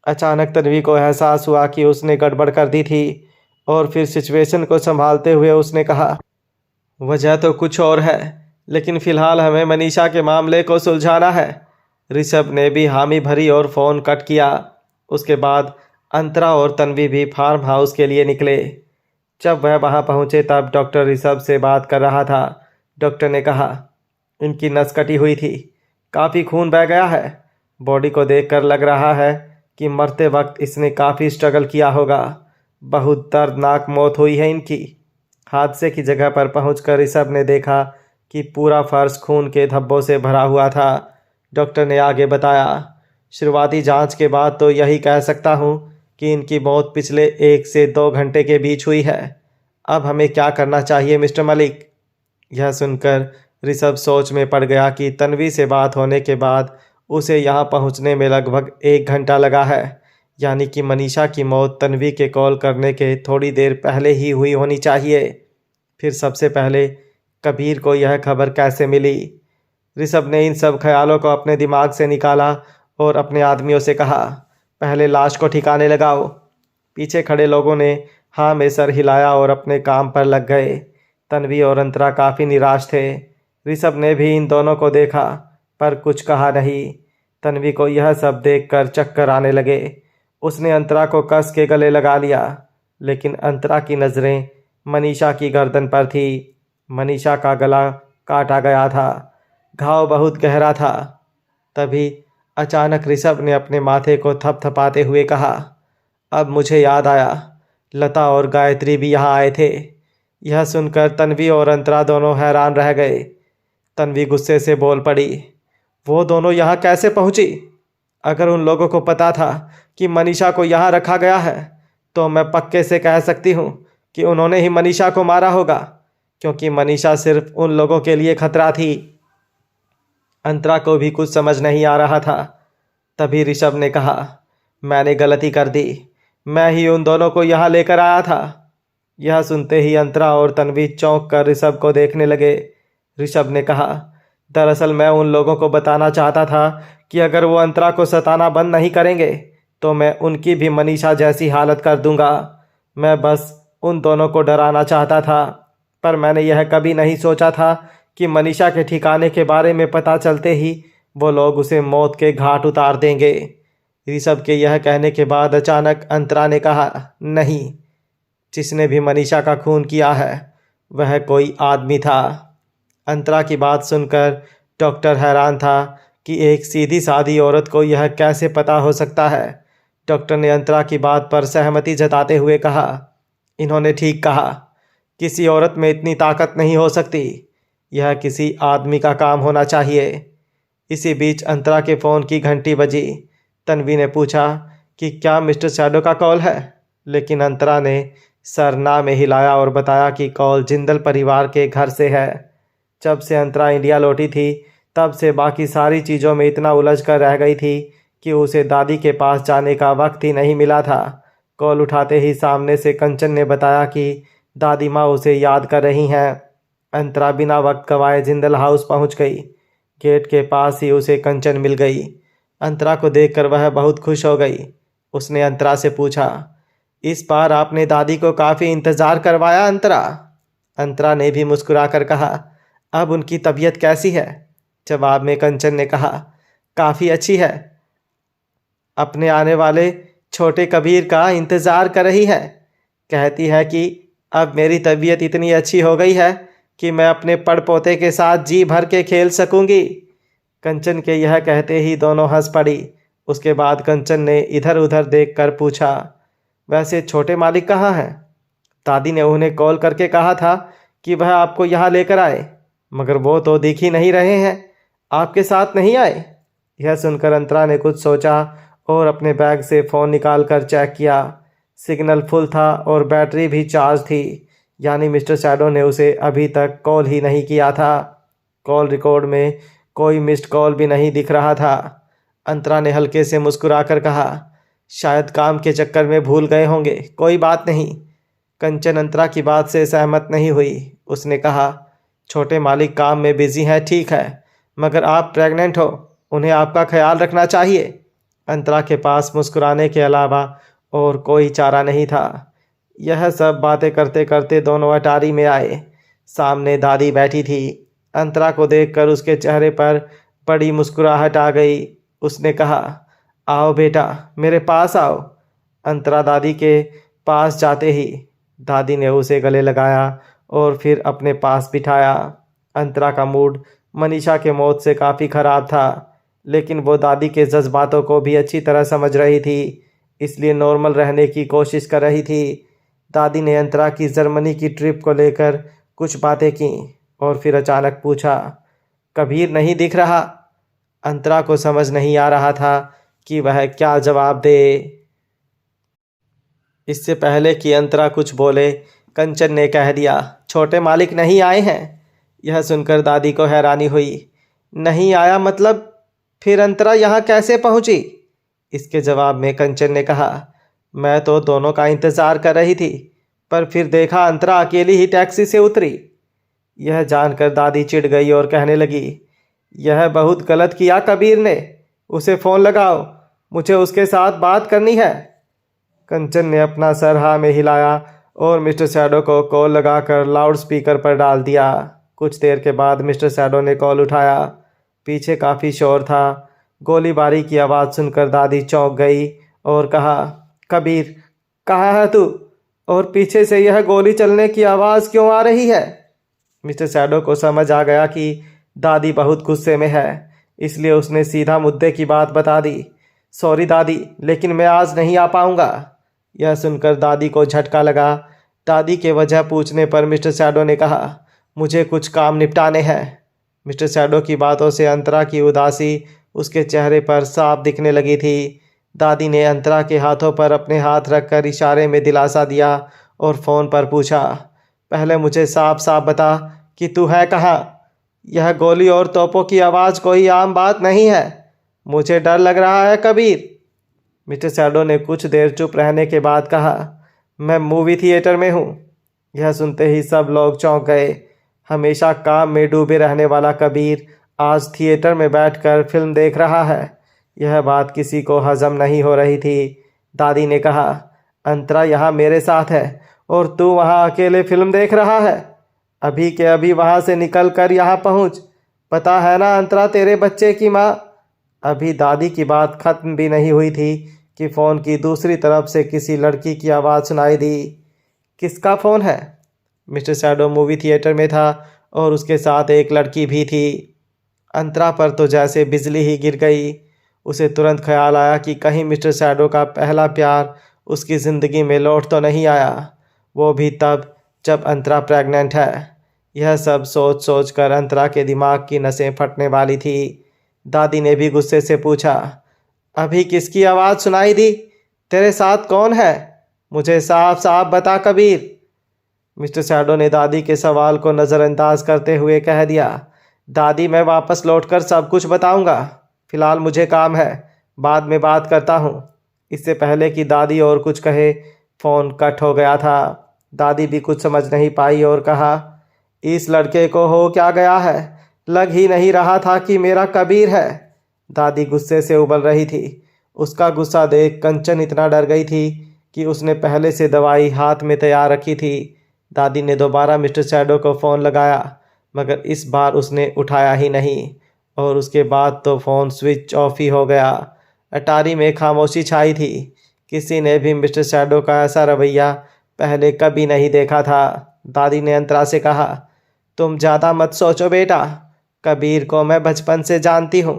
अचानक तन्वी को एहसास हुआ कि उसने गड़बड़ कर दी थी और फिर सिचुएशन को संभालते हुए उसने कहा, वजह तो कुछ और है, लेकिन फ़िलहाल हमें मनीषा के मामले को सुलझाना है। ऋषभ ने भी हामी भरी और फ़ोन कट किया। उसके बाद अंतरा और तन्वी भी फार्म हाउस के लिए निकले। जब वह वहां पहुंचे तब डॉक्टर ऋषभ से बात कर रहा था। डॉक्टर ने कहा, इनकी नस कटी हुई थी, काफ़ी खून बह गया है। बॉडी को देखकर लग रहा है कि मरते वक्त इसने काफ़ी स्ट्रगल किया होगा। बहुत दर्दनाक मौत हुई है इनकी। हादसे की जगह पर पहुंचकर ऋषभ ने देखा कि पूरा फर्श खून के धब्बों से भरा हुआ था। डॉक्टर ने आगे बताया, शुरुआती जांच के बाद तो यही कह सकता हूं कि इनकी मौत पिछले 1 से 2 घंटे के बीच हुई है। अब हमें क्या करना चाहिए मिस्टर मलिक? यह सुनकर ऋषभ सोच में पड़ गया कि तन्वी से बात होने के बाद उसे यहाँ पहुँचने में लगभग 1 घंटा लगा है, यानी कि मनीषा की मौत तन्वी के कॉल करने के थोड़ी देर पहले ही हुई होनी चाहिए। फिर सबसे पहले कबीर को यह खबर कैसे मिली? ऋषभ ने इन सब ख्यालों को अपने दिमाग से निकाला और अपने आदमियों से कहा, पहले लाश को ठिकाने लगाओ। पीछे खड़े लोगों ने हाँ में सर हिलाया और अपने काम पर लग गए। तन्वी और अंतरा काफ़ी निराश थे। ऋषभ ने भी इन दोनों को देखा पर कुछ कहा नहीं। तन्वी को यह सब देखकर चक्कर आने लगे। उसने अंतरा को कस के गले लगा लिया, लेकिन अंतरा की नज़रें मनीषा की गर्दन पर थी। मनीषा का गला काटा गया था, घाव बहुत गहरा था। तभी अचानक ऋषभ ने अपने माथे को थपथपाते हुए कहा, अब मुझे याद आया, लता और गायत्री भी यहाँ आए थे। यह सुनकर तन्वी और अंतरा दोनों हैरान रह गए। तन्वी गुस्से से बोल पड़ी, वो दोनों यहाँ कैसे पहुँची? अगर उन लोगों को पता था कि मनीषा को यहाँ रखा गया है तो मैं पक्के से कह सकती हूँ कि उन्होंने ही मनीषा को मारा होगा, क्योंकि मनीषा सिर्फ उन लोगों के लिए खतरा थी। अंतरा को भी कुछ समझ नहीं आ रहा था। तभी ऋषभ ने कहा, मैंने गलती कर दी, मैं ही उन दोनों को यहाँ लेकर आया था। यह सुनते ही अंतरा और तन्वी चौंक कर ऋषभ को देखने लगे। ऋषभ ने कहा, दरअसल मैं उन लोगों को बताना चाहता था कि अगर वो अंतरा को सताना बंद नहीं करेंगे तो मैं उनकी भी मनीषा जैसी हालत कर दूंगा। मैं बस उन दोनों को डराना चाहता था, पर मैंने यह कभी नहीं सोचा था कि मनीषा के ठिकाने के बारे में पता चलते ही वो लोग उसे मौत के घाट उतार देंगे। ऋषभ के यह कहने के बाद अचानक अंतरा ने कहा, नहीं, जिसने भी मनीषा का खून किया है वह कोई आदमी था। अंतरा की बात सुनकर डॉक्टर हैरान था कि एक सीधी सादी औरत को यह कैसे पता हो सकता है। डॉक्टर ने अंतरा की बात पर सहमति जताते हुए कहा, इन्होंने ठीक कहा, किसी औरत में इतनी ताकत नहीं हो सकती, यह किसी आदमी का काम होना चाहिए। इसी बीच अंतरा के फ़ोन की घंटी बजी। तन्वी ने पूछा कि क्या मिस्टर शैडो का कॉल है, लेकिन अंतरा ने सर ना में हिलाया और बताया कि कॉल जिंदल परिवार के घर से है। जब से अंतरा इंडिया लौटी थी तब से बाकी सारी चीज़ों में इतना उलझ कर रह गई थी कि उसे दादी के पास जाने का वक्त ही नहीं मिला था। कॉल उठाते ही सामने से कंचन ने बताया कि दादी माँ उसे याद कर रही हैं। अंतरा बिना वक्त गवाए जिंदल हाउस पहुँच गई। गेट के पास ही उसे कंचन मिल गई। अंतरा को देखकर वह बहुत खुश हो गई। उसने अंतरा से पूछा, इस बार आपने दादी को काफ़ी इंतज़ार करवाया अंतरा? अंतरा ने भी मुस्कुरा कर कहा, अब उनकी तबीयत कैसी है? जवाब में कंचन ने कहा, काफ़ी अच्छी है, अपने आने वाले छोटे कबीर का इंतज़ार कर रही है। कहती है कि अब मेरी तबीयत इतनी अच्छी हो गई है कि मैं अपने पड़पोते के साथ जी भर के खेल सकूंगी। कंचन के यह कहते ही दोनों हंस पड़ी। उसके बाद कंचन ने इधर उधर देखकर पूछा, वैसे छोटे मालिक कहाँ हैं? दादी ने उन्हें कॉल करके कहा था कि वह आपको यहाँ लेकर आए, मगर वो तो दिख ही नहीं रहे हैं, आपके साथ नहीं आए। यह सुनकर अंतरा ने कुछ सोचा और अपने बैग से फ़ोन निकाल कर चेक किया। सिग्नल फुल था और बैटरी भी चार्ज थी, यानी मिस्टर शैडो ने उसे अभी तक कॉल ही नहीं किया था। कॉल रिकॉर्ड में कोई मिस्ड कॉल भी नहीं दिख रहा था। अंतरा ने हल्के से मुस्कुराकर कहा, शायद काम के चक्कर में भूल गए होंगे, कोई बात नहीं। कंचन अंतरा की बात से सहमत नहीं हुई। उसने कहा, छोटे मालिक काम में बिजी हैं, ठीक है, मगर आप प्रेग्नेंट हो, उन्हें आपका ख्याल रखना चाहिए। अंतरा के पास मुस्कुराने के अलावा और कोई चारा नहीं था। यह सब बातें करते करते दोनों अटारी में आए। सामने दादी बैठी थी। अंतरा को देखकर उसके चेहरे पर बड़ी मुस्कुराहट आ गई। उसने कहा, आओ बेटा, मेरे पास आओ। अंतरा दादी के पास जाते ही दादी ने उसे गले लगाया और फिर अपने पास बिठाया। अंतरा का मूड मनीषा के मौत से काफ़ी ख़राब था, लेकिन वो दादी के जज्बातों को भी अच्छी तरह समझ रही थी, इसलिए नॉर्मल रहने की कोशिश कर रही थी। दादी ने अंतरा की जर्मनी की ट्रिप को लेकर कुछ बातें की और फिर अचानक पूछा, कबीर नहीं दिख रहा? अंतरा को समझ नहीं आ रहा था कि वह क्या जवाब दे। इससे पहले कि अंतरा कुछ बोले, कंचन ने कह दिया, छोटे मालिक नहीं आए हैं। यह सुनकर दादी को हैरानी हुई। नहीं आया मतलब? फिर अंतरा यहाँ कैसे पहुंची? इसके जवाब में कंचन ने कहा, मैं तो दोनों का इंतजार कर रही थी, पर फिर देखा अंतरा अकेली ही टैक्सी से उतरी। यह जानकर दादी चिढ़ गई और कहने लगी, यह बहुत गलत किया कबीर ने। उसे फ़ोन लगाओ, मुझे उसके साथ बात करनी है। कंचन ने अपना सर हाँ में हिलाया और मिस्टर शैडो को कॉल लगाकर लाउड स्पीकर पर डाल दिया। कुछ देर के बाद मिस्टर शैडो ने कॉल उठाया। पीछे काफ़ी शोर था। गोलीबारी की आवाज़ सुनकर दादी चौंक गई और कहा, कबीर कहाँ है तू? और पीछे से यह गोली चलने की आवाज़ क्यों आ रही है? मिस्टर शैडो को समझ आ गया कि दादी बहुत गुस्से में है, इसलिए उसने सीधा मुद्दे की बात बता दी। सॉरी दादी, लेकिन मैं आज नहीं आ पाऊँगा। यह सुनकर दादी को झटका लगा। दादी के वजह पूछने पर मिस्टर शैडो ने कहा, मुझे कुछ काम निपटाने हैं। मिस्टर शैडो की बातों से अंतरा की उदासी उसके चेहरे पर साफ दिखने लगी थी। दादी ने अंतरा के हाथों पर अपने हाथ रखकर इशारे में दिलासा दिया और फ़ोन पर पूछा, पहले मुझे साफ साफ बता कि तू है कहाँ? यह गोली और तोपों की आवाज़ कोई आम बात नहीं है। मुझे डर लग रहा है कबीर। मिस्टर शैडो ने कुछ देर चुप रहने के बाद कहा, मैं मूवी थिएटर में हूँ। यह सुनते ही सब लोग चौंक गए। हमेशा काम में डूबे रहने वाला कबीर आज थिएटर में बैठकर फिल्म देख रहा है। यह बात किसी को हजम नहीं हो रही थी। दादी ने कहा, अंतरा यहाँ मेरे साथ है और तू वहाँ अकेले फिल्म देख रहा है। अभी के अभी वहाँ से निकल कर यहाँ पहुँच। पता है ना अंतरा तेरे बच्चे की माँ। अभी दादी की बात खत्म भी नहीं हुई थी कि फ़ोन की दूसरी तरफ से किसी लड़की की आवाज़ सुनाई दी। किसका फ़ोन है? मिस्टर शैडो मूवी थिएटर में था और उसके साथ एक लड़की भी थी। अंतरा पर तो जैसे बिजली ही गिर गई। उसे तुरंत ख्याल आया कि कहीं मिस्टर शैडो का पहला प्यार उसकी ज़िंदगी में लौट तो नहीं आया, वो भी तब जब अंतरा प्रेग्नेंट है। यह सब सोच सोच कर अंतरा के दिमाग की नसें फटने वाली थी। दादी ने भी गुस्से से पूछा, अभी किसकी आवाज़ सुनाई दी? तेरे साथ कौन है? मुझे साफ साफ बता कबीर। मिस्टर शैडो ने दादी के सवाल को नज़रअंदाज करते हुए कह दिया, दादी मैं वापस लौटकर सब कुछ बताऊंगा। फ़िलहाल मुझे काम है, बाद में बात करता हूँ। इससे पहले कि दादी और कुछ कहे, फ़ोन कट हो गया था। दादी भी कुछ समझ नहीं पाई और कहा, इस लड़के को हो क्या गया है? लग ही नहीं रहा था कि मेरा कबीर है। दादी गुस्से से उबल रही थी। उसका गुस्सा देख कंचन इतना डर गई थी कि उसने पहले से दवाई हाथ में तैयार रखी थी। दादी ने दोबारा मिस्टर शैडो को फ़ोन लगाया, मगर इस बार उसने उठाया ही नहीं और उसके बाद तो फ़ोन स्विच ऑफ ही हो गया। अटारी में खामोशी छाई थी। किसी ने भी मिस्टर शैडो का ऐसा रवैया पहले कभी नहीं देखा था। दादी ने अंतरा से कहा, तुम ज़्यादा मत सोचो बेटा, कबीर को मैं बचपन से जानती हूँ।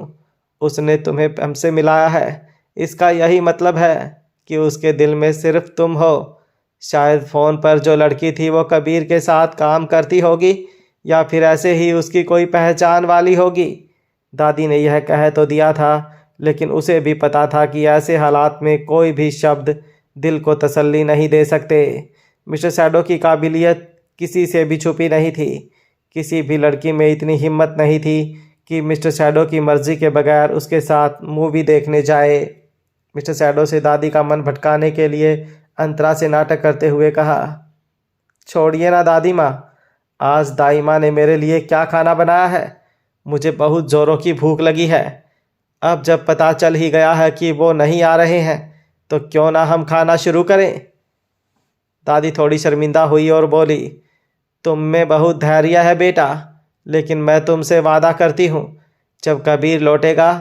उसने तुम्हें हमसे मिलाया है, इसका यही मतलब है कि उसके दिल में सिर्फ तुम हो। शायद फ़ोन पर जो लड़की थी वो कबीर के साथ काम करती होगी या फिर ऐसे ही उसकी कोई पहचान वाली होगी। दादी ने यह कह तो दिया था, लेकिन उसे भी पता था कि ऐसे हालात में कोई भी शब्द दिल को तसल्ली नहीं दे सकते। मिस्टर शैडो की काबिलियत किसी से भी छुपी नहीं थी। किसी भी लड़की में इतनी हिम्मत नहीं थी कि मिस्टर शैडो की मर्ज़ी के बगैर उसके साथ मूवी देखने जाए। मिस्टर शैडो से दादी का मन भटकाने के लिए अंतरा से नाटक करते हुए कहा, छोड़िए ना दादी माँ, आज दाई माँ ने मेरे लिए क्या खाना बनाया है? मुझे बहुत ज़ोरों की भूख लगी है। अब जब पता चल ही गया है कि वो नहीं आ रहे हैं तो क्यों ना हम खाना शुरू करें। दादी थोड़ी शर्मिंदा हुई और बोली, तुम में बहुत धैर्य है बेटा, लेकिन मैं तुमसे वादा करती हूँ जब कबीर लौटेगा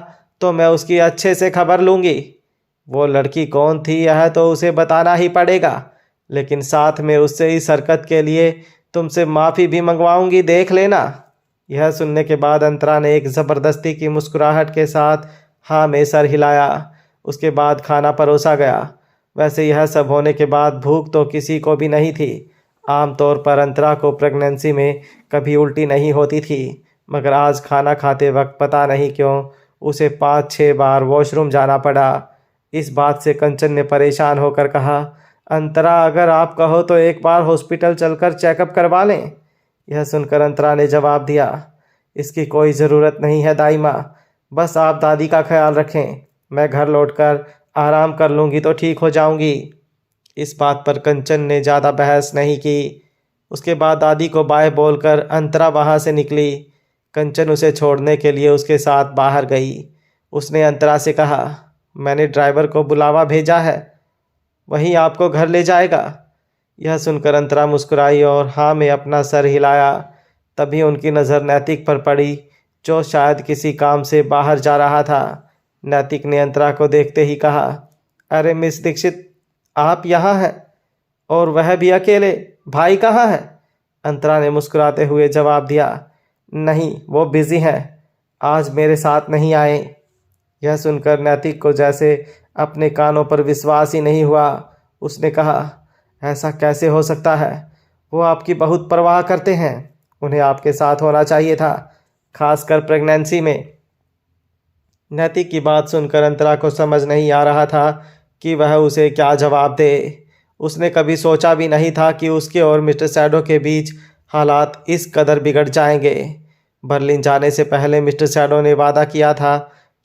तो मैं उसकी अच्छे से खबर लूँगी। वो लड़की कौन थी यह तो उसे बताना ही पड़ेगा, लेकिन साथ में उससे इस हरकत के लिए तुमसे माफ़ी भी मंगवाऊंगी, देख लेना। यह सुनने के बाद अंतरा ने एक ज़बरदस्ती की मुस्कुराहट के साथ हाँ में सर हिलाया। उसके बाद खाना परोसा गया। वैसे यह सब होने के बाद भूख तो किसी को भी नहीं थी। आमतौर पर अंतरा को प्रेगनेंसी में कभी उल्टी नहीं होती थी, मगर आज खाना खाते वक्त पता नहीं क्यों उसे 5-6 बार वॉशरूम जाना पड़ा। इस बात से कंचन ने परेशान होकर कहा, अंतरा अगर आप कहो तो एक बार हॉस्पिटल चलकर चेकअप करवा लें। यह सुनकर अंतरा ने जवाब दिया, इसकी कोई ज़रूरत नहीं है दाई माँ, बस आप दादी का ख्याल रखें। मैं घर लौटकर आराम कर लूँगी तो ठीक हो जाऊँगी। इस बात पर कंचन ने ज़्यादा बहस नहीं की। उसके बाद दादी को बाय बोलकर अंतरा वहाँ से निकली। कंचन उसे छोड़ने के लिए उसके साथ बाहर गई। उसने अंतरा से कहा, मैंने ड्राइवर को बुलावा भेजा है, वही आपको घर ले जाएगा। यह सुनकर अंतरा मुस्कुराई और हाँ में अपना सर हिलाया। तभी उनकी नज़र नैतिक पर पड़ी, जो शायद किसी काम से बाहर जा रहा था। नैतिक ने अंतरा को देखते ही कहा, अरे मिस दीक्षित, आप यहाँ हैं और वह भी अकेले, भाई कहाँ है? अंतरा ने मुस्कुराते हुए जवाब दिया, नहीं वो बिज़ी हैं, आज मेरे साथ नहीं आए। यह सुनकर नैतिक को जैसे अपने कानों पर विश्वास ही नहीं हुआ। उसने कहा, ऐसा कैसे हो सकता है? वो आपकी बहुत परवाह करते हैं, उन्हें आपके साथ होना चाहिए था, खासकर प्रेगनेंसी में। नैतिक की बात सुनकर अंतरा को समझ नहीं आ रहा था कि वह उसे क्या जवाब दे। उसने कभी सोचा भी नहीं था कि उसके और मिस्टर सैडो के बीच हालात इस कदर बिगड़ जाएंगे। बर्लिन जाने से पहले मिस्टर सैडो ने वादा किया था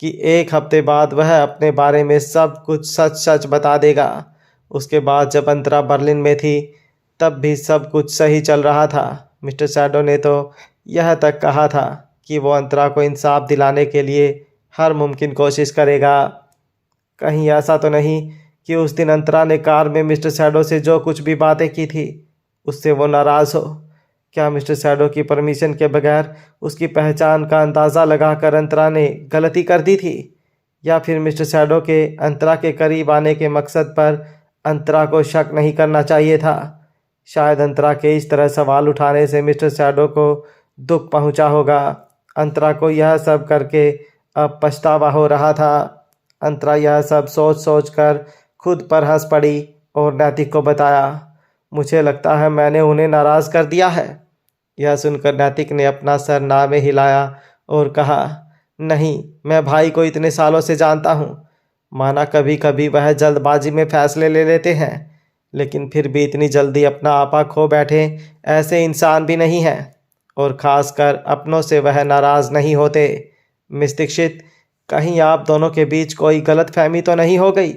कि 1 हफ्ते बाद वह अपने बारे में सब कुछ सच सच बता देगा। उसके बाद जब अंतरा बर्लिन में थी तब भी सब कुछ सही चल रहा था। मिस्टर सैडो ने तो यह तक कहा था कि वो अंतरा को इंसाफ दिलाने के लिए हर मुमकिन कोशिश करेगा। कहीं ऐसा तो नहीं कि उस दिन अंतरा ने कार में मिस्टर सैडो से जो कुछ भी बातें की थी उससे वो नाराज़ हो? क्या मिस्टर सैडो की परमिशन के बगैर उसकी पहचान का अंदाज़ा लगाकर अंतरा ने गलती कर दी थी? या फिर मिस्टर सैडो के अंतरा के करीब आने के मकसद पर अंतरा को शक नहीं करना चाहिए था? शायद अंतरा के इस तरह सवाल उठाने से मिस्टर सैडो को दुख पहुंचा होगा। अंतरा को यह सब करके अब पछतावा हो रहा था। अंतरा यह सब सोच सोच कर खुद पर हंस पड़ी और नैतिक को बताया, मुझे लगता है मैंने उन्हें नाराज़ कर दिया है। यह सुनकर नैतिक ने अपना सर ना में हिलाया और कहा, नहीं, मैं भाई को इतने सालों से जानता हूँ। माना कभी कभी वह जल्दबाजी में फैसले ले लेते हैं, लेकिन फिर भी इतनी जल्दी अपना आपा खो बैठे ऐसे इंसान भी नहीं हैं, और ख़ासकर अपनों से वह नाराज़ नहीं होते। मिस दीक्षित, कहीं आप दोनों के बीच कोई गलत फहमी तो नहीं हो गई?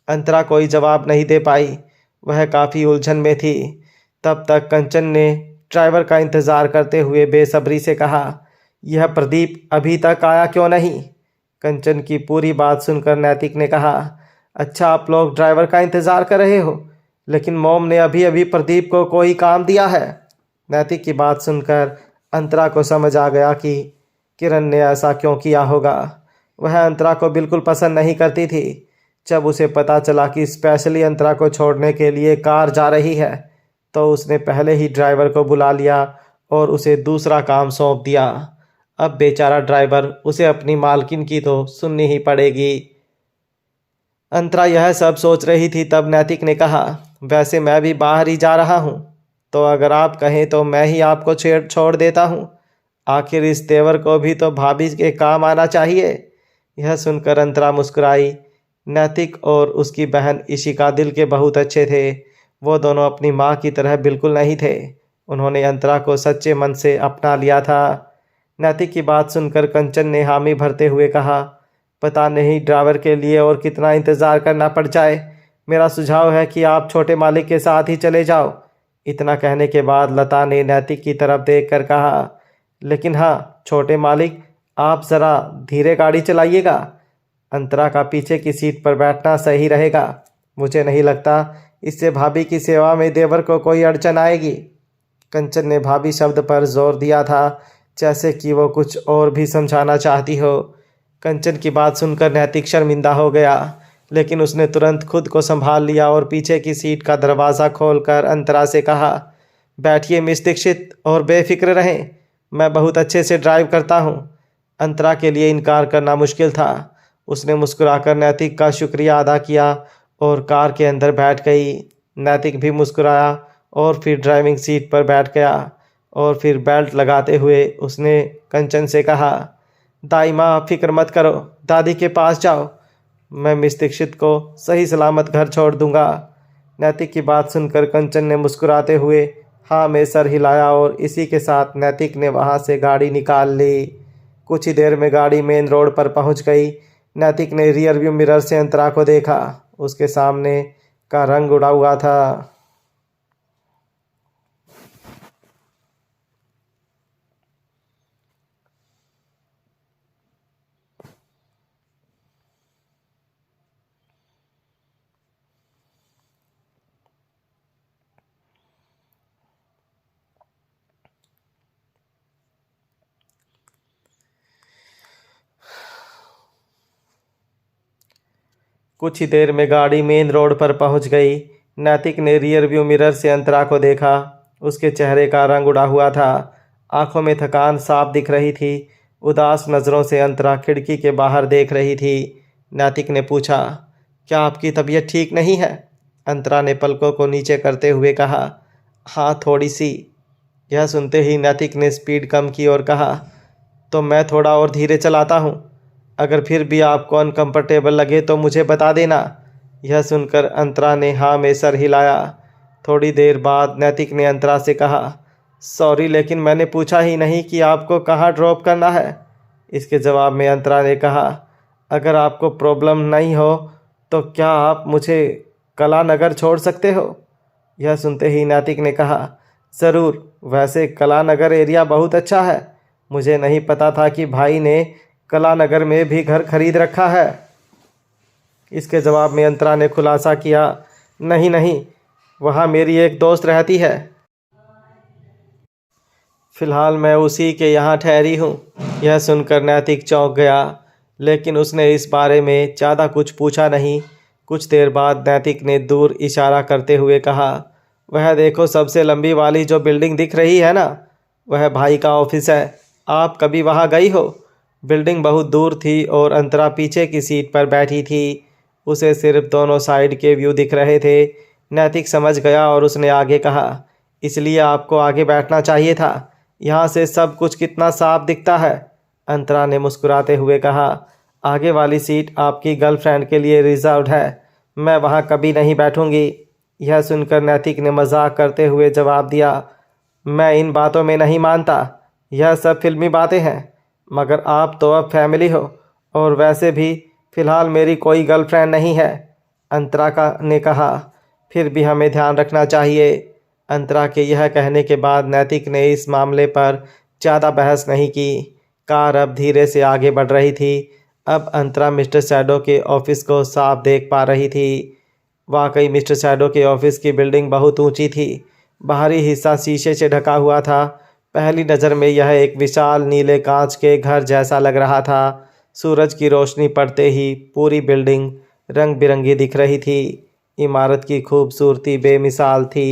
अंतरा कोई जवाब नहीं दे पाई, वह काफ़ी उलझन में थी। तब तक कंचन ने ड्राइवर का इंतज़ार करते हुए बेसब्री से कहा, यह प्रदीप अभी तक आया क्यों नहीं? कंचन की पूरी बात सुनकर नैतिक ने कहा, अच्छा आप लोग ड्राइवर का इंतज़ार कर रहे हो, लेकिन मोम ने अभी अभी प्रदीप को कोई काम दिया है। नैतिक की बात सुनकर अंतरा को समझ आ गया कि किरण ने ऐसा क्यों किया होगा। वह अंतरा को बिल्कुल पसंद नहीं करती थी। जब उसे पता चला कि स्पेशली अंतरा को छोड़ने के लिए कार जा रही है तो उसने पहले ही ड्राइवर को बुला लिया और उसे दूसरा काम सौंप दिया। अब बेचारा ड्राइवर, उसे अपनी मालकिन की तो सुननी ही पड़ेगी। अंतरा यह सब सोच रही थी तब नैतिक ने कहा, वैसे मैं भी बाहर ही जा रहा हूँ, तो अगर आप कहें तो मैं ही आपको छोड़ देता हूँ। आखिर इस तेवर को भी तो भाभी के काम आना चाहिए। यह सुनकर अंतरा मुस्कुराई। नैतिक और उसकी बहन इशिका दिल के बहुत अच्छे थे। वो दोनों अपनी माँ की तरह बिल्कुल नहीं थे। उन्होंने अंतरा को सच्चे मन से अपना लिया था। नैतिक की बात सुनकर कंचन ने हामी भरते हुए कहा, पता नहीं ड्राइवर के लिए और कितना इंतज़ार करना पड़ जाए। मेरा सुझाव है कि आप छोटे मालिक के साथ ही चले जाओ। इतना कहने के बाद लता ने नैतिक की तरफ देखकर कहा, लेकिन हाँ छोटे मालिक, आप ज़रा धीरे गाड़ी चलाइएगा। अंतरा का पीछे की सीट पर बैठना सही रहेगा। मुझे नहीं लगता इससे भाभी की सेवा में देवर को कोई अड़चन आएगी। कंचन ने भाभी शब्द पर जोर दिया था, जैसे कि वो कुछ और भी समझाना चाहती हो। कंचन की बात सुनकर नैतिक शर्मिंदा हो गया, लेकिन उसने तुरंत खुद को संभाल लिया और पीछे की सीट का दरवाज़ा खोलकर अंतरा से कहा, बैठिए मिस दीक्षित और बेफिक्र रहें, मैं बहुत अच्छे से ड्राइव करता हूँ। अंतरा के लिए इनकार करना मुश्किल था। उसने मुस्कुराकर नैतिक का शुक्रिया अदा किया और कार के अंदर बैठ गई। नैतिक भी मुस्कुराया और फिर ड्राइविंग सीट पर बैठ गया और फिर बेल्ट लगाते हुए उसने कंचन से कहा, दाई माँ फिक्र मत करो, दादी के पास जाओ, मैं मिस दीक्षित को सही सलामत घर छोड़ दूंगा। नैतिक की बात सुनकर कंचन ने मुस्कुराते हुए हाँ में सर हिलाया और इसी के साथ नैतिक ने वहाँ से गाड़ी निकाल ली। कुछ ही देर में गाड़ी मेन रोड पर पहुँच गई। नैतिक ने रियर व्यू मिरर से अंतरा को देखा। उसके सामने का रंग उड़ा हुआ था। कुछ ही देर में गाड़ी मेन रोड पर पहुंच गई। नैतिक ने रियर व्यू मिरर से अंतरा को देखा। उसके चेहरे का रंग उड़ा हुआ था। आंखों में थकान साफ दिख रही थी। उदास नज़रों से अंतरा खिड़की के बाहर देख रही थी। नैतिक ने पूछा, क्या आपकी तबीयत ठीक नहीं है? अंतरा ने पलकों को नीचे करते हुए कहा, हाँ थोड़ी सी। यह सुनते ही नैतिक ने स्पीड कम की और कहा, तो मैं थोड़ा और धीरे चलाता हूँ। अगर फिर भी आपको अनकंफर्टेबल लगे तो मुझे बता देना। यह सुनकर अंतरा ने हाँ में सर हिलाया। थोड़ी देर बाद नैतिक ने अंतरा से कहा, सॉरी लेकिन मैंने पूछा ही नहीं कि आपको कहाँ ड्रॉप करना है। इसके जवाब में अंतरा ने कहा, अगर आपको प्रॉब्लम नहीं हो तो क्या आप मुझे कलानगर छोड़ सकते हो? यह सुनते ही नैतिक ने कहा, ज़रूर, वैसे कलानगर एरिया बहुत अच्छा है। मुझे नहीं पता था कि भाई ने कलानगर में भी घर खरीद रखा है। इसके जवाब में अंतरा ने खुलासा किया, नहीं नहीं, वहाँ मेरी एक दोस्त रहती है। फ़िलहाल मैं उसी के यहाँ ठहरी हूँ। यह सुनकर नैतिक चौंक गया, लेकिन उसने इस बारे में ज़्यादा कुछ पूछा नहीं। कुछ देर बाद नैतिक ने दूर इशारा करते हुए कहा, वह देखो सबसे लंबी वाली जो बिल्डिंग दिख रही है ना, वह भाई का ऑफिस है। आप कभी वहाँ गई हो? बिल्डिंग बहुत दूर थी और अंतरा पीछे की सीट पर बैठी थी। उसे सिर्फ दोनों साइड के व्यू दिख रहे थे। नैतिक समझ गया और उसने आगे कहा, इसलिए आपको आगे बैठना चाहिए था। यहाँ से सब कुछ कितना साफ दिखता है। अंतरा ने मुस्कुराते हुए कहा, आगे वाली सीट आपकी गर्लफ्रेंड के लिए रिजर्व्ड है। मैं वहाँ कभी नहीं बैठूंगी। यह सुनकर नैतिक ने मजाक करते हुए जवाब दिया, मैं इन बातों में नहीं मानता। यह सब फिल्मी बातें हैं। मगर आप तो अब फैमिली हो, और वैसे भी फ़िलहाल मेरी कोई गर्लफ्रेंड नहीं है। अंतरा ने कहा, फिर भी हमें ध्यान रखना चाहिए। अंतरा के यह कहने के बाद नैतिक ने इस मामले पर ज़्यादा बहस नहीं की। कार अब धीरे से आगे बढ़ रही थी। अब अंतरा मिस्टर शैडो के ऑफिस को साफ देख पा रही थी। वाकई मिस्टर शैडो के ऑफिस की बिल्डिंग बहुत ऊंची थी। बाहरी हिस्सा शीशे से ढका हुआ था। पहली नज़र में यह एक विशाल नीले कांच के घर जैसा लग रहा था। सूरज की रोशनी पड़ते ही पूरी बिल्डिंग रंग बिरंगी दिख रही थी। इमारत की खूबसूरती बेमिसाल थी।